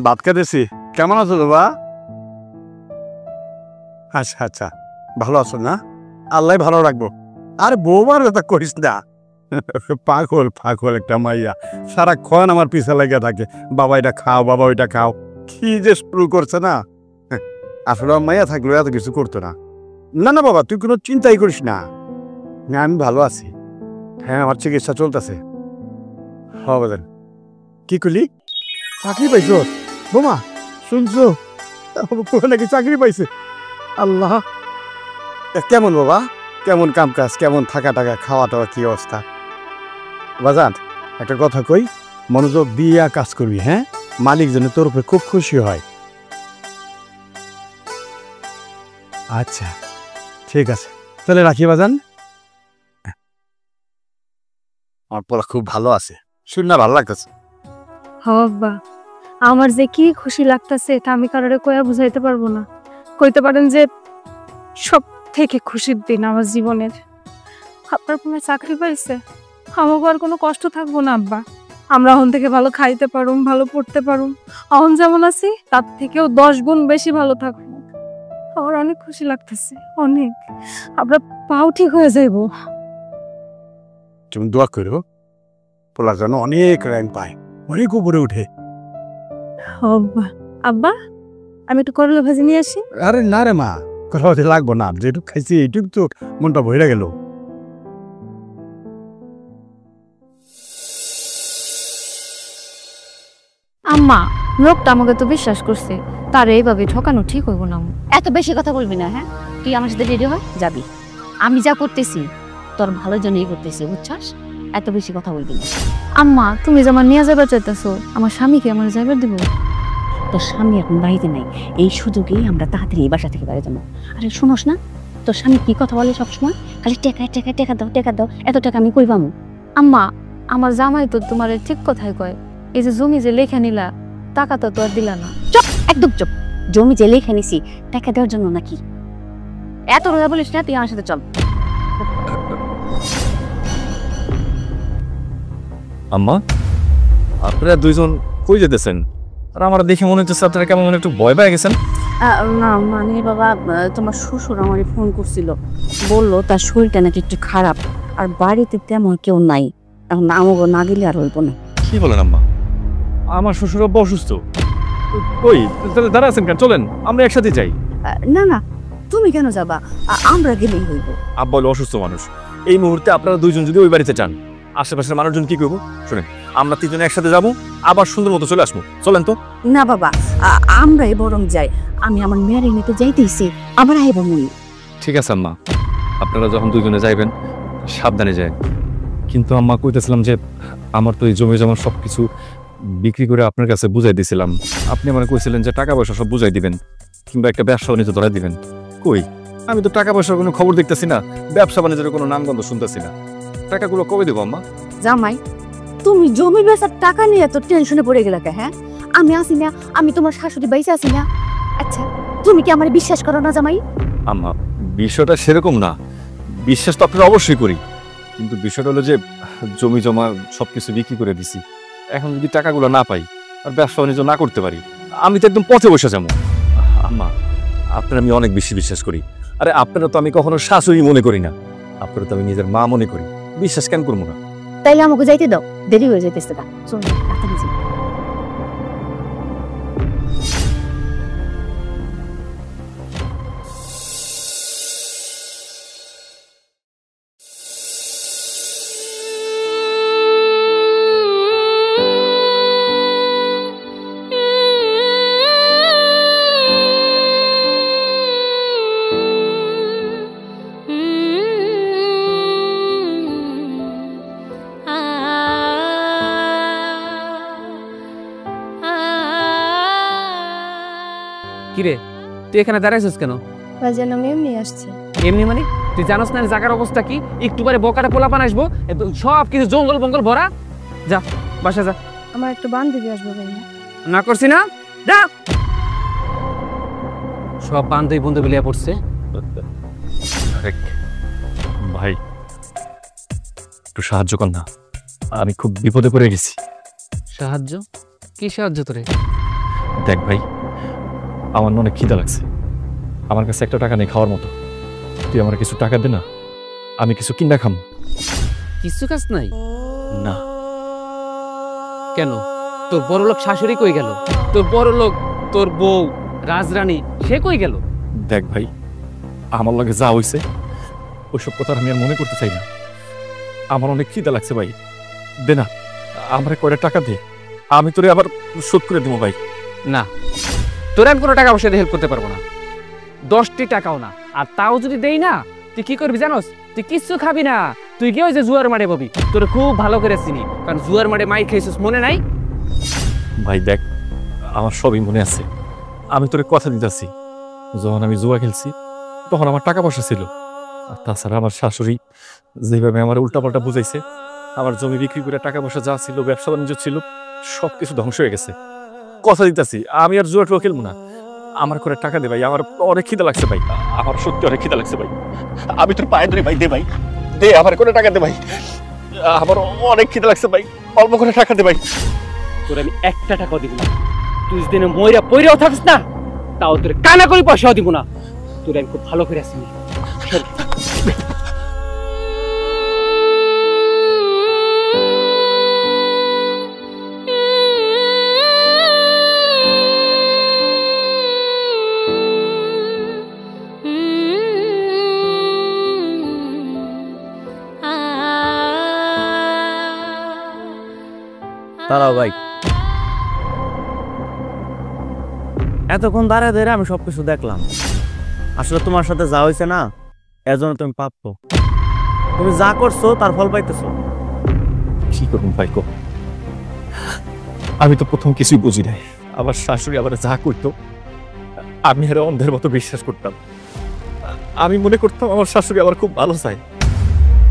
ভাত খেতেছি। কেমন আছো বাবা? আচ্ছা আচ্ছা, ভালো আছো না? আল্লাহ ভালো রাখবো। আর বৌমার কথা করিস না, পাগল পাগল একটা মাইয়া, সারাক্ষণ আমার পিছা লেগে থাকে, বাবা এটা খাও, বাবা ওইটা খাও, কি যে শুরু করছে না। আসলে মাইয়া থাকলে এত কিছু করতো না। না না বাবা, তুই কোনো চিন্তাই করিস না, আমি ভালো আছি। হ্যাঁ, আমার চিকিৎসা চলতেছে। হবেন। কি করলি? চাকরি পাইছো বোমা? শুনছো নাকি চাকরি পাইছে? আল্লাহ, কেমন বাবা, কেমন কাম কাজ, কেমন থাকা টাকা, খাওয়া টাওয়া, কি অবস্থা? বাজান একটা কথা কই, মনোযোগ দিয়ে কাজ করবি, হ্যাঁ? মালিক যেন তোর উপরে খুব খুশি হয়। আচ্ছা ঠিক আছে, তাহলে রাখি বাজান। আমার পড়া খুব ভালো আছে, শুন না ভালো লাগতেছে। আব্বা আমার যে কি খুশি লাগতেছে এটা আমি কারোরে কইয়া বুঝাইতে পারবো না। কইতে পারেন যে সব থেকে খুশির দিন আমার জীবনের। আপনার কোনো চাকরি পাইছে, আমাকে আর কোনো কষ্ট থাকবো না আব্বা। আমরা এখন থেকে ভালো খাইতে পারুম, ভালো পড়তে পারুম, এখন যেমন আছি তার থেকেও 10 গুণ বেশি ভালো থাকবো। আমার অনেক খুশি লাগতেছে, অনেক। আমরা পাও ঠিক হয়ে যাইব। তুমি দোয়া করো, পোলা যেন অনেক র্যাঙ্ক পায়, অনেক উপরে উঠে। আব্বা আব্বা আমি একটু করলা ভাজি নিয়ে আসি। আরে না রে মা, কথা বলতে লাগবো না, যেটুকু খাইছি এইটুকু তো মনটা ভরে গেল। আম্মা, লোকটা আমাকে তো বিশ্বাস করছে, তার এইভাবে ঠকানো ঠিক হইব না। এত বেশি কথা বলবি না, হ্যাঁ? তুই আমার সাথে রেডি হয় যাবি। আমি যা করতেছি তোর ভালোর জন্যই করতেছি, বুঝছস? এত বেশি কথা বলবি না। আম্মা, তুমি যে আমার নিয়ে যাবার চাইতেছো, আমার স্বামীকে আমার যাইবার দিব? তোর স্বামী এখন বাড়িতে নাই, এই সুযোগেই আমরা তাড়াতাড়ি এই বাসা থেকে বাড়ি যাবো। আরে শুনোস না, তোর স্বামী কি কথা বলে সবসময়? খালি টেকা টেকা টেকা দাও, টেকা দাও, এত টাকা আমি কই পামু? আম্মা, আমার জামাই তো তোমার ঠিক কথাই কয়, এই যে জমি যে লেখা নিলা, টাকা তো আর দিলা না। চুপ, একদম চুপ। জমি যে লেখা নিছি টাকা দেওয়ার জন্য নাকি? এত রোজা বলিস না, তুই আমার সাথে চল। আম্মা, আপনারা দুইজন কই যেতেছেন? আর আমার দেখে মনে হচ্ছে আপনারা কেমন একটু ভয় পেয়ে গেছেন। না মানে বাবা, তোমার শ্বশুর আমারে ফোন করছিল, বললো তার শরীরটা নাকি একটু খারাপ, আর বাড়িতে তেমন কেউ নাই, এখন আমাকে না গেলে আর হইব না। কি বলেন আম্মা? আমার শ্বশুর আব্বা অসুস্থ? কই তাহলে দাঁড়া আছেন কেন? চলেন আমরা একসাথে যাই। না না, তুমি কেন যাবা? আমরা গেলেই হইব। আব্বা হলো অসুস্থ মানুষ, এই মুহূর্তে আপনারা দুইজন যদি ওই বাড়িতে যান, আশেপাশের মানুষজন কি করবো? শুনেন, আমরা তিনজনে একসাথে যাবো, আবার সুন্দর মতো চলে আসবো। চলেন তো। না বাবা, আমরাই বরং যাই। আমি আমার মেয়ের নিতে যাইতেছি, আবার আইব মুই। ঠিক আছে আম্মা, আপনারা যখন দুইজনে যাইবেন সাবধানে যায়। কিন্তু আম্মা কইতেছিলাম যে আমার তো এই জমি জমা সব কিছু বিক্রি করে আপনার কাছে বুঝাই দিয়েছিলাম, আপনি আমার কইছিলেন যে টাকা পয়সা সব বুঝাই দিবেন, কিংবা একটা ব্যবসা বাণিজ্য ধরাই দিবেন। কই, আমি তো টাকা পয়সার কোনো খবর দেখতেছি না, ব্যবসা বাণিজ্যের কোনো নামগন্ধ শুনতেছি না। টাকাগুলো কবে দেবো আম্মা? জামাই, তুমি জমি বেচার টাকা নিয়ে তো টেনশনে পড়ে গেলে, হ্যাঁ? আমি আসি না, আমি তোমার শাশুড়ি বাইসে আসি না। আচ্ছা, তুমি কি আমার বিশ্বাস করো না জামাই? আম্মা, বিষয়টা সেরকম না, বিশ্বাস তো আপনারা অবশ্যই করি, কিন্তু বিষয়টা হলো যে জমি জমা সবকিছু বিক্রি করে দিছি, এখন যদি টাকাগুলো না পাই আর ব্যবসা বাণিজ্য না করতে পারি, আমি তো একদম পথে বসে যাবো। আম্মা, আপনার আমি অনেক বেশি বিশ্বাস করি। আরে আপনারা তো আমি কখনো শাশুড়ি মনে করি না, আপনারা তো আমি নিজের মা মনে করি, বিশ্বাস কেন করবো না? তাইলে আমাকে যাইতে দাও, দেরি হয়ে যাইতেছে। চল তাড়াতাড়ি যাই। কিরে তুই এখানে দাঁড়াইছিস কেন? ভাইজান আমি এমনি আসছি। এমনি মানে তুই জানোস না জায়গার অবস্থা কি? একটু পরে বকাটা পোলাপান আসবো, সব কিছু জঙ্গল বঙ্গল ভরা। যা বাসা যা। আমার একটা বান্ধবী আসবে ভাইয়া। না করছি না, যা। সব বান্ধবী বন্ধু লিয়া পড়ছে। ভাই একটু সাহায্য কর না, আমি খুব বিপদে পড়ে গেছি। সাহায্য? কি সাহায্য তোরে? দেখ ভাই, আমার না অনেক খিদা লাগছে, আমার কাছে একটা টাকা নেই খাওয়ার মতো। তুই আমার কিছু টাকা দে না, আমি কিছু কিনা খাম। কিছু কাজ নাই? না। কেন? তোর বড় লোক শাশুড়ি কই গেল? তোর বড় লোক, তোর বউ রাজরানী, সে কই গেল? দেখ ভাই, আমার লগে যা হইছে ওইসব কথা আমি আর মনে করতে চাই না। আমার অনেক খিদা লাগছে ভাই, দে না, আমার কয়টা টাকা দে, আমি তোরে আবার শোধ করে দেবো ভাই। না, তোর আমি কোনো টাকা পয়সা দিয়ে হেল্প করতে পারবো না, 10টি টাকাও না। আর তাও যদি দেই না, তুই কি করবি জানোস? তুই কিচ্ছু খাবি না, তুই কি ওই যে জুয়ার মাঠে পাবি। তোর খুব ভালো করে চিনি, কারণ জুয়ার মাঠে মাই খাইছিস, মনে নাই? ভাই দেখ, আমার সবই মনে আছে, আমি তোরে কথা দিতেছি, যখন আমি জুয়া খেলছি তখন আমার টাকা পয়সা ছিল। আর তাছাড়া আমার শাশুড়ি যেভাবে আমার উল্টাপাল্টা বুঝাইছে, আমার জমি বিক্রি করে টাকা পয়সা যা ছিল, ব্যবসা বাণিজ্য ছিল, সব কিছু ধ্বংস হয়ে গেছে। কথা দিতেছি, আমি আর জুয়া টুয়া খেলবো না। আমার করে টাকা দে ভাই, আমার অনেক খিদা লাগছে ভাই, আমার সত্যি অনেক খিদা লাগছে ভাই। আমি তোর পায়ে ধরে ভাই, দে ভাই, দে, আমার করে টাকা দে ভাই, আমার অনেক খিদা লাগছে ভাই, অল্প করে টাকা দে ভাই। তোর আমি একটা টাকাও দিব না, তুই যদি ময়রা পয়রাও থাকিস না, তাও তোর কানা করে পয়সাও দিব না। তোর আমি খুব ভালো করে আসিনি। দাঁড়াও ভাই, এতক্ষণ দাঁড়ায় দাঁড়িয়ে আমি সবকিছু দেখলাম। আসলে তোমার সাথে যা হয়েছে না, এর জন্য তুমি প্রাপ্য। তুমি যা করছো তার ফল পাইতেছো। কি করুন ভাই কো, আমি তো প্রথম কিছুই বুঝি নাই। আমার শাশুড়ি আবার যা করতো আমি আর অন্ধের মতো বিশ্বাস করতাম। আমি মনে করতাম আমার শাশুড়ি আমার খুব ভালো চায়,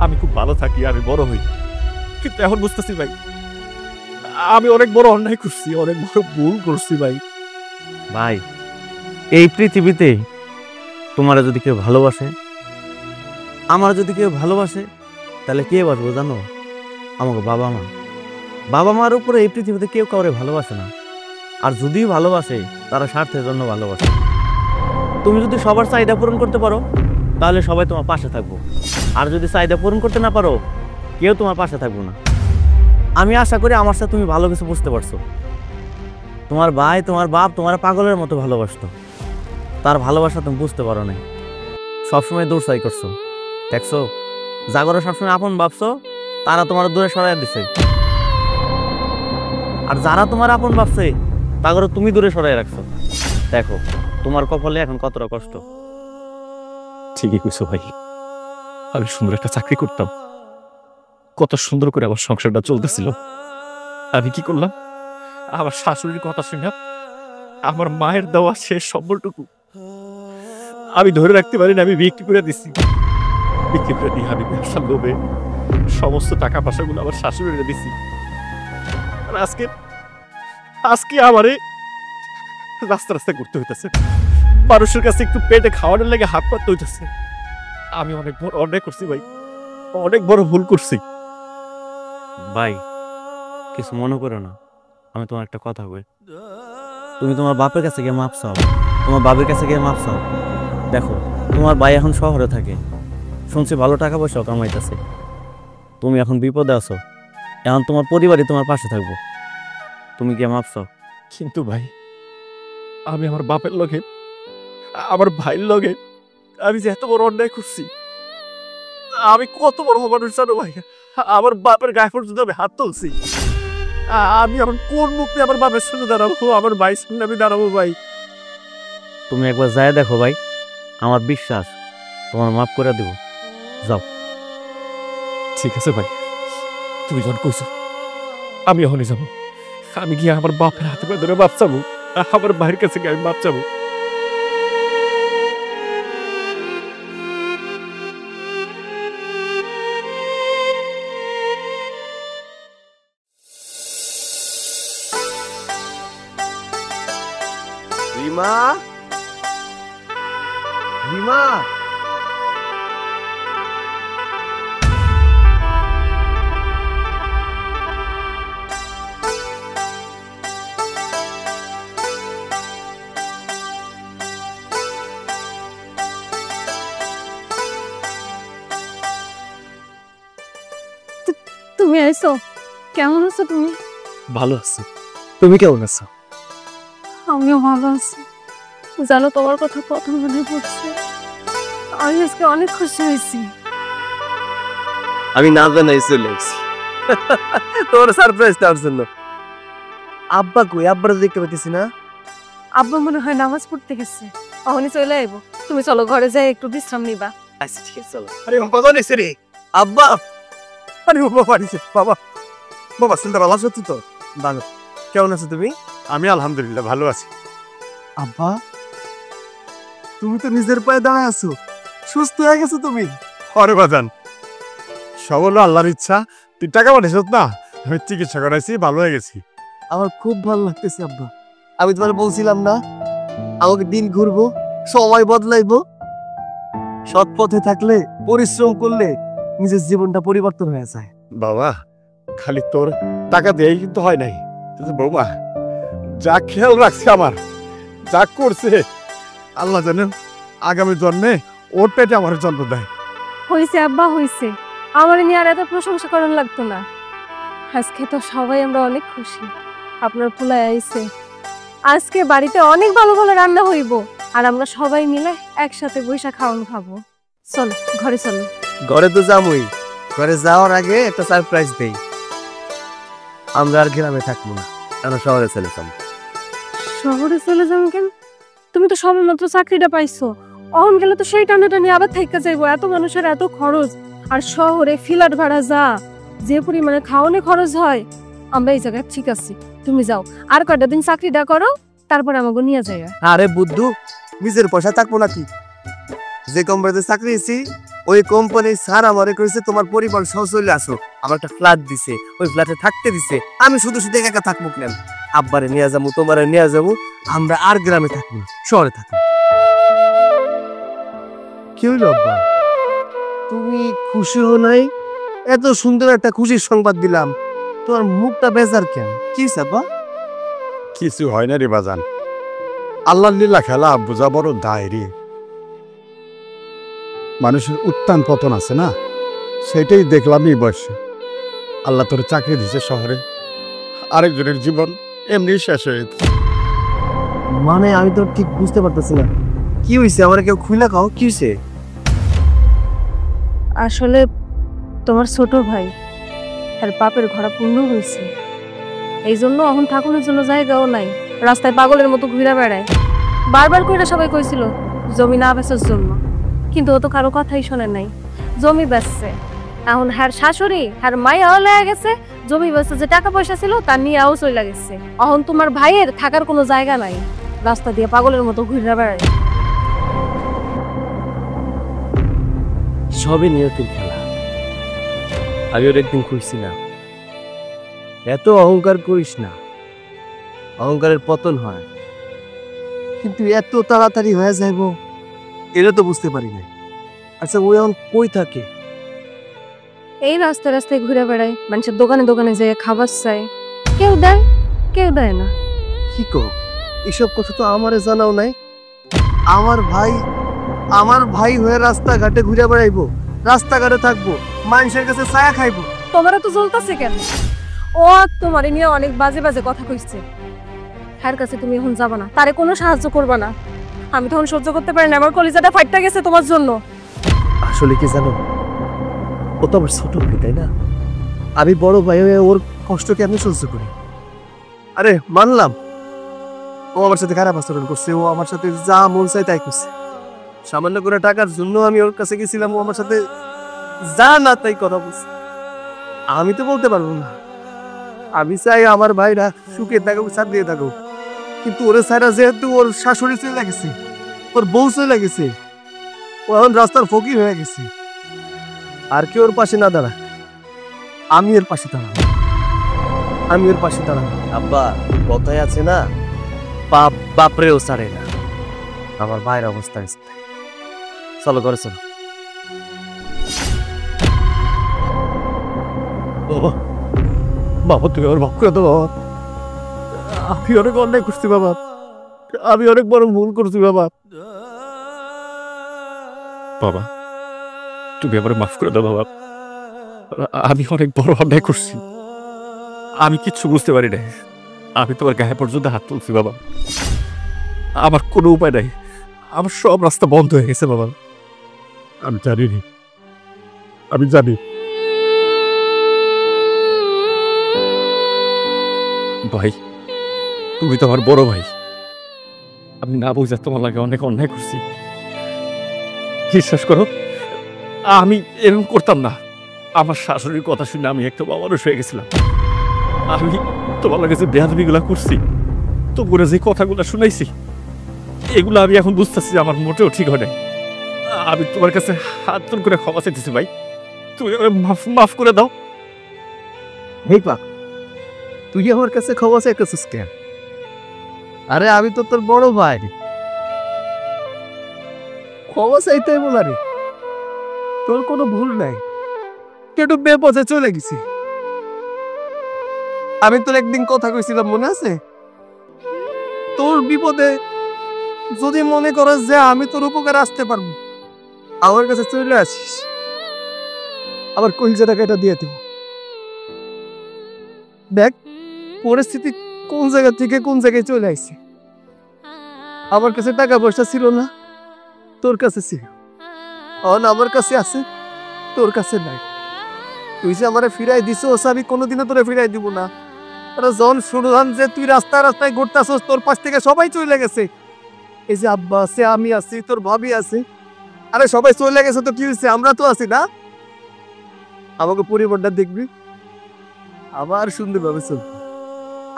আমি খুব ভালো থাকি, আমি বড় হই। কিন্তু এখন বুঝতেছি ভাই, আমি অনেক বড় অন্যায় করছি, অনেক বড় ভুল করছি ভাই। ভাই, এই পৃথিবীতে তোমার যদি কেউ ভালোবাসে, আমার যদি কেউ ভালোবাসে, তাহলে কে বাসবো জানো? আমাকে বাবা মা। বাবা মার উপরে এই পৃথিবীতে কেউ কাউরে ভালোবাসে না। আর যদিও ভালোবাসে, তারা স্বার্থের জন্য ভালোবাসে। তুমি যদি সবার চাহিদা পূরণ করতে পারো, তাহলে সবাই তোমার পাশে থাকবো। আর যদি চাহিদা পূরণ করতে না পারো, কেউ তোমার পাশে থাকবো না। আমি আশা করি আমার সাথে তুমি ভালো কিছু বুঝতে পারছো। তোমার ভাই, তোমার বাপ তোমার পাগলের মতো ভালোবাসতো, তার ভালোবাসা তুমি বুঝতে পারো না, সবসময় দূরসাই করছো। দেখছো, জাগরে সবসময় আপন ভাবছো, তারা তোমার দূরে সরাই দিছে। আর যারা তোমার আপন ভাবছে, তাগরে তুমি দূরে সরাই রাখছো। দেখো তোমার কপালে এখন কতটা কষ্ট। ঠিকই কইছো ভাই, আমি সুন্দর একটা চাকরি করতাম, কত সুন্দর করে আমার সংসারটা চলতেছিল। আমি কি করলাম, আমার শাশুড়ির কথা শুনে আমার মায়ের দেওয়া শেষ সম্বলটুকু আমি ধরে রাখতে পারি না, আমি বিক্রি করে দিচ্ছি। বিক্রি করে দিয়ে আমি ব্যবসার লোভে সমস্ত টাকা পয়সাগুলো আমার শাশুড়িরে দিচ্ছি। আর আজকে আজকে আমারে রাস্তা রাস্তা ঘুরতে হইতেছে, মানুষের কাছে একটু পেটে খাওয়ানোর লেগে হাত পাততে হইতেছে। আমি অনেক বড় অন্যায় করছি ভাই, অনেক বড় ভুল করছি ভাই। কিছু মনে করো না, আমি তোমার একটা কথা কই। তুমি তোমার বাপের কাছে গিয়ে মাপ চাও, তোমার বাবার কাছে গিয়ে মাপ চাও। দেখো তোমার ভাই এখন শহরে থাকে, শুনছি ভালো টাকা পয়সাও কামাইতেছে। তুমি এখন বিপদে আছো, এখন তোমার পরিবারই তোমার পাশে থাকবো। তুমি গিয়ে মাপ চাও। কিন্তু ভাই, আমি আমার বাপের লগে, আমার ভাইয়ের লগে আমি যে এত বড় অন্যায় করছি, আমি কত বড় মানুষ জানো ভাই? আমার বাপের গায়ে পর্যন্ত আমি হাত তুলছি। আমি আমার কোন মুখে আমার বাপের সামনে দাঁড়াবো, আমার ভাইয়ের সামনে আমি দাঁড়াবো ভাই? তুমি একবার যায় দেখো ভাই, আমার বিশ্বাস তোমার মাফ করে দেব। যাও। ঠিক আছে ভাই, তুমি যখন কইছো আমি এখনই যাবো। আমি গিয়ে আমার বাপের হাতে ধরে মাপ চাবো, আমার ভাইয়ের কাছে গিয়ে আমি মাপ চাবো। রিমা, রিমা, তুমি আইছো? কেমন আছো তুমি? ভালো আছো? তুমি কেমন আছো? আমিও ভালো আছি। জানো, তোমার কথা প্রথম মনে পড়ছে। আমি আজকে অনেক খুশি হয়েছি। আমি না জানাই চলে এসেছি তোর সারপ্রাইজ দেওয়ার জন্য। আব্বা কই? আব্বারা দেখতে পাচ্ছি না। আব্বা মনে হয় নামাজ পড়তে গেছে, অহনি চলে আইবো। তুমি চলো ঘরে যাই একটু বিশ্রাম নিবা। আচ্ছা ঠিক আছে চলো। আরে বাবা জানিস রে আব্বা, আরে বাবা পারিছে বাবা। বাবা শুনতে ভালো আছো তো? ভালো। কেমন আছো তুমি? আমি আলহামদুলিল্লাহ ভালো আছি। আব্বা তুমি তো নিজের পায়ে দাঁড়ায় আছো, সুস্থ হয়ে গেছো তুমি। আরে বাজান, সব হলো আল্লাহর ইচ্ছা। তুই টাকা পাঠিয়েছ না, আমি চিকিৎসা করাইছি, ভালো হয়ে গেছি। আমার খুব ভালো লাগতেছে আব্বা। আমি তোমার বলছিলাম না আমাকে দিন ঘুরবো, সময় বদলাইবো। সৎ পথে থাকলে, পরিশ্রম করলে নিজের জীবনটা পরিবর্তন হয়ে যায়। বাবা, খালি তোর টাকা দিয়েই কিন্তু হয় নাই। বৌমা যা খেয়াল রাখছে আমার, যা করছে, আল্লাহ জানেন আগামী জন্মে ওর পেটে আমার জন্ম দেয়। হয়েছে আব্বা, হয়েছে। আমার নিয়ে আর এত প্রশংসা করার লাগতো না। আজকে তো সবাই আমরা অনেক খুশি আপনার পোলায় আইছে। আজকে বাড়িতে অনেক ভালো ভালো রান্না হইব, আর আমরা সবাই মিলে একসাথে বৈশা খাওয়ান খাবো। চলো ঘরে চলো। ঘরে তো যাবই, ঘরে যাওয়ার আগে একটা সারপ্রাইজ দেই। আমরা আর গ্রামে থাকবো না, আমরা শহরে চলে যাবো। শহরে চলে যাবেন কেন? তুমি তো সবে মাত্র চাকরিটা পাইছো। অহন গেলে তো সেই টানাটা নিয়ে আবার থেকে যাইবো। এত মানুষের এত খরচ, আর শহরে ফ্ল্যাট ভাড়া যা যে পরিমাণে খাওয়ানো খরচ হয়। আমরা এই জায়গায় ঠিক আছি, তুমি যাও। আর কয়টা দিন চাকরিটা করো, তারপর আমাকে নিয়ে যাই। আরে বুদ্ধু, নিজের পয়সা থাকবো নাকি? যে কোম্পানিতে চাকরি দিছি ওই কোম্পানির স্যার আমারে কইছে তোমার পরিবার সহ চলে আসো। আমার একটা ফ্ল্যাট দিছে, ওই ফ্ল্যাটে থাকতে দিছে। আমি শুধু শুধু একা থাকবো কেন? আব্বারে নিয়ে যাবো, তোমারে নিয়ে যাবো। আমরা আর গ্রামে থাকবো, শহরে থাকবো। কি হইল আব্বা, তুমি খুশি হো নাই? এত সুন্দর একটা খুশির সংবাদ দিলাম, তোমার মুখটা বেজার কেন? কি আব্বা? কিছু হয় না রে বাজান, আল্লাহর লীলা খেলা বোঝা বড় দায় রে। মানুষের উত্থান পতন আছে না, সেটাই দেখলাম এই বয়সে। আল্লাহ তোর চাকরি দিছে শহরে, আরেকজনের জীবন এমনি শেষ হয়ে গেছে। মানে আমি তো ঠিক বুঝতে পারতেছি না কি হয়েছে। আমার কেউ খুলে খাও, কি হয়েছে? আসলে তোমার ছোট ভাই আর বাপের ঘোড়া পূর্ণ হয়েছে, এই জন্য এখন থাকুনের জন্য জায়গাও নাই। রাস্তায় পাগলের মতো ঘুরে বেড়ায়। বারবার করে সবাই কইছিল জমি না বেচার জন্য, কিন্তু ও তো কারো কথাই শোনে নাই। জমি বেচছে। এখন হ্যার শাশুড়ি হ্যার মাইয়াও লেগে গেছে। জমি বেচে যে টাকা পয়সা ছিল তার নিয়েও চলে গেছে। এখন তোমার ভাইয়ের থাকার কোনো জায়গা নাই, রাস্তা দিয়ে পাগলের মতো ঘুরে বেড়ায়। সবই নিয়তির খেলা। আমি ওর একদিন খুঁজছিলাম, এত অহংকার করিস না, অহংকারের পতন হয়। কিন্তু এত তাড়াতাড়ি হয়ে যাইব এটা তো বুঝতে পারি নাই। আচ্ছা ও এখন কই থাকে? এই রাস্তায় রাস্তায় ঘুরে বেড়ায়, মানুষের দোকানে দোকানে যেয়ে খাবার চায়। কেউ দেয়, কেউ দেয় না। কি কো, এসব কথা তো আমারে জানাও নাই। আমার ভাই হয়ে রাস্তাঘাটে ঘুরে বেড়াইবো, রাস্তাঘাটে থাকবো, মানুষের কাছে ছায়া খাইবো। তোমারও তো জ্বলতাছে কেন? ও তোমারে নিয়ে অনেক বাজে বাজে কথা কইছে। হ্যার কাছে তুমি এখন যাবা না, তারে কোনো সাহায্য করবা না। আমি তখন সহ্য করতে পারি না, আমার কলিজাটা ফাইটটা গেছে তোমার জন্য। আসলে কি জানো, ও তো আমার ছোট ভাই, তাই না? আমি বড় ভাই হয়ে ওর কষ্টকে আমি সহ্য করি। আরে মানলাম ও আমার সাথে খারাপ আচরণ করছে, ও আমার সাথে যা মন চাই তাই করছে। সামান্য করে টাকার জন্য আমি ওর কাছে গেছিলাম, ও আমার সাথে যা না তাই কথা বলছে। আমি তো বলতে পারবো না। আমি চাই আমার ভাইরা সুখে থাকুক, সাথ দিয়ে থাকুক। কিন্তু ওরে ছাড়া যেহেতু ওর শাশুড়ি চলে গেছে, ওর বউ চলে গেছে, ও এখন রাস্তার ফকির হয়ে গেছে। আর কেউ ওর পাশে না দাঁড়া, আমি এর পাশে দাঁড়াবো। আব্বা কথায় আছে না, বাপ বাপরেও ছাড়ে না। আমার ভাইয়ের অবস্থা হয়েছে। চলো ঘরে চলো। বাবা বাবা তুমি আমার মাফ করে দাও বাবা। আমি অনেক অন্যায় করছি বাবা, আমি অনেক বড় ভুল করছি বাবা। বাবা তুমি আমার মাফ করে দাও বাবা, আমি অনেক বড় অন্যায় করছি, আমি কিচ্ছু বুঝতে পারি নাই। আমি তোমার গায়ে পর্যন্ত হাত তুলছি বাবা, আমার কোনো উপায় নাই, আমার সব রাস্তা বন্ধ হয়ে গেছে বাবা। আমি জানি রে, আমি জানি। ভাই তুমি তো আমার বড় ভাই, আমি না বুঝা তোমার লাগে অনেক অন্যায় করছি। বিশ্বাস করো আমি এরকম করতাম না। আমার শাশুড়ির কথা শুনে আমি একটা মানুষ হয়ে গেছিলাম। আমি তোমার লাগে যে বেয়াদবিগুলা করছি, তোমরা যে কথাগুলো শুনাইছি, এগুলো আমি এখন বুঝতেছি যে আমার মোটেও ঠিক হয় নাই। আমি তোমার কাছে হাত তুল করে ক্ষমা চাইতেছি ভাই, তুমি মাফ করে দাও। এই পাক, তুই আমার কাছে ক্ষমা চাইতেছিস কেন? আরে আমি তো তোর বড় ভাই, ক্ষমা চাইতে বলা রে, তোর কোনো ভুল নাই, একটু বেপথে চলে গেছি। আমি তোর একদিন কথা কইছিলাম মনে আছে? তোর বিপদে যদি মনে করস যে আমি তোর উপকার আসতে পারবো, আমার কাছে চলে আসিস, আবার কইজা টাকা এটা দিয়ে দিব। দেখ পরিস্থিতি কোন জায়গা থেকে কোন জায়গায় চলে আইছে। আমার কাছে টাকা পয়সা ছিল না, তোর কাছে ছিল। এখন আমার কাছে আছে, তোর কাছে নাই। তুই যে আমারে ফিরাই দিছস, আমি কোনোদিনও তোরে ফিরাই দিব না। জন শুনলাম যে তুই রাস্তায় রাস্তায় ঘুরতেছস, তোর পাশ থেকে সবাই চলে গেছে। এই যে আব্বা আছে, আমি আছি, তোর ভাবি আছে, আরে সবাই চলে গেছে তো কি হয়েছে, আমরা তো আছি না। আমাকে পরিবারটা দেখবি, আবার সুন্দরভাবে চলবে।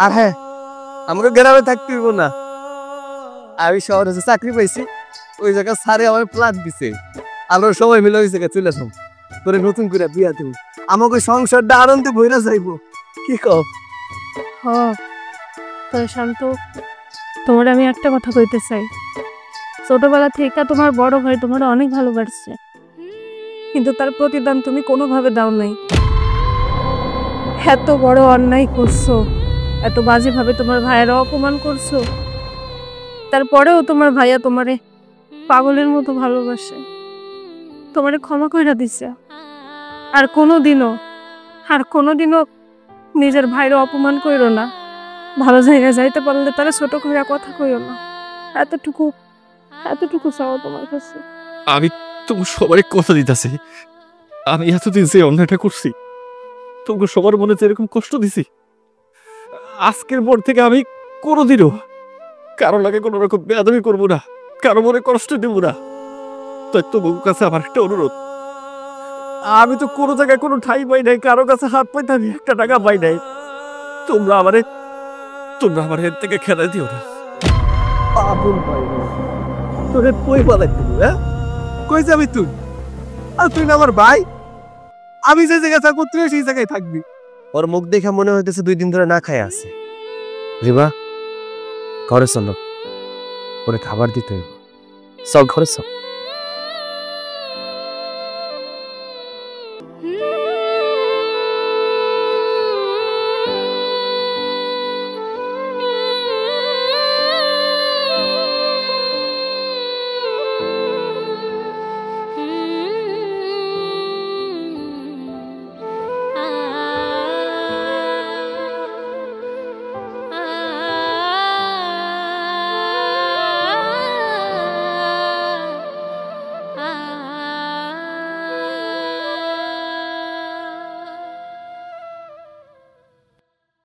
আর হ্যাঁ, আমাকে গ্রামে থাকতে হইব না। আমি শহরে যে চাকরি পাইছি, ওই জায়গায় স্যারে আমার প্ল্যান দিছে, আমরা সবাই মিলে ওই জায়গায় চলে আসবো, তোরে নতুন করে বিয়া দেব, আমাকে সংসারটা আনন্দে বইরা যাইব। কি কও? তবে শান্ত, তোমার আমি একটা কথা কইতে চাই। ছোটবেলা থেকে তোমার বড় ভাই তোমার অনেক ভালোবাসছে, কিন্তু তার প্রতিদান তুমি কোনোভাবে দাও নাই। এত বড় অন্যায় করছো, এত বাজেভাবে তোমার ভাইয়েরা অপমান করছো, তারপরেও তোমার ভাইয়া তোমারে পাগলের মতো ভালোবাসে, তোমারে ক্ষমা কইরা দিছে। আর কোনোদিনও নিজের ভাইয়ের অপমান কইরো না। ভালো জায়গায় যাইতে পারলে তারা ছোট করে কথা কইও না। এতটুকু চাও তোমার কাছে। আমি তোমার সবাই কথা দিতেছি, আমি এতদিন যে অন্যায়টা করছি, তোমাকে সবার মনে এরকম কষ্ট দিছি, আজকের পর থেকে আমি কোনোদিনও কারো লাগে কোনো রকম বেয়াদবি করবো না, কারো মনে কষ্ট দেবো না। তাই তোমার কাছে আমার একটা অনুরোধ, আমি তো কোনো জায়গায় কোনো ঠাই পাই নাই, কারো কাছে হাত পাইতে আমি একটা টাকা পাই নাই, তোমরা আমার এর থেকে খেলা দিও না। পাগল ভাই, তোরে কই বলাই তুমি? হ্যাঁ, কই যাবি তুই? আর তুই না আমার ভাই, আমি যে জায়গায় থাকবো তুই সেই জায়গায় থাকবি। ওর মুখ দেখে মনে হইতেছে 2 দিন ধরে না খায় আছে। রিবা, ঘরে চলো, ওরে খাবার দিতে হইব। চল ঘরে চল।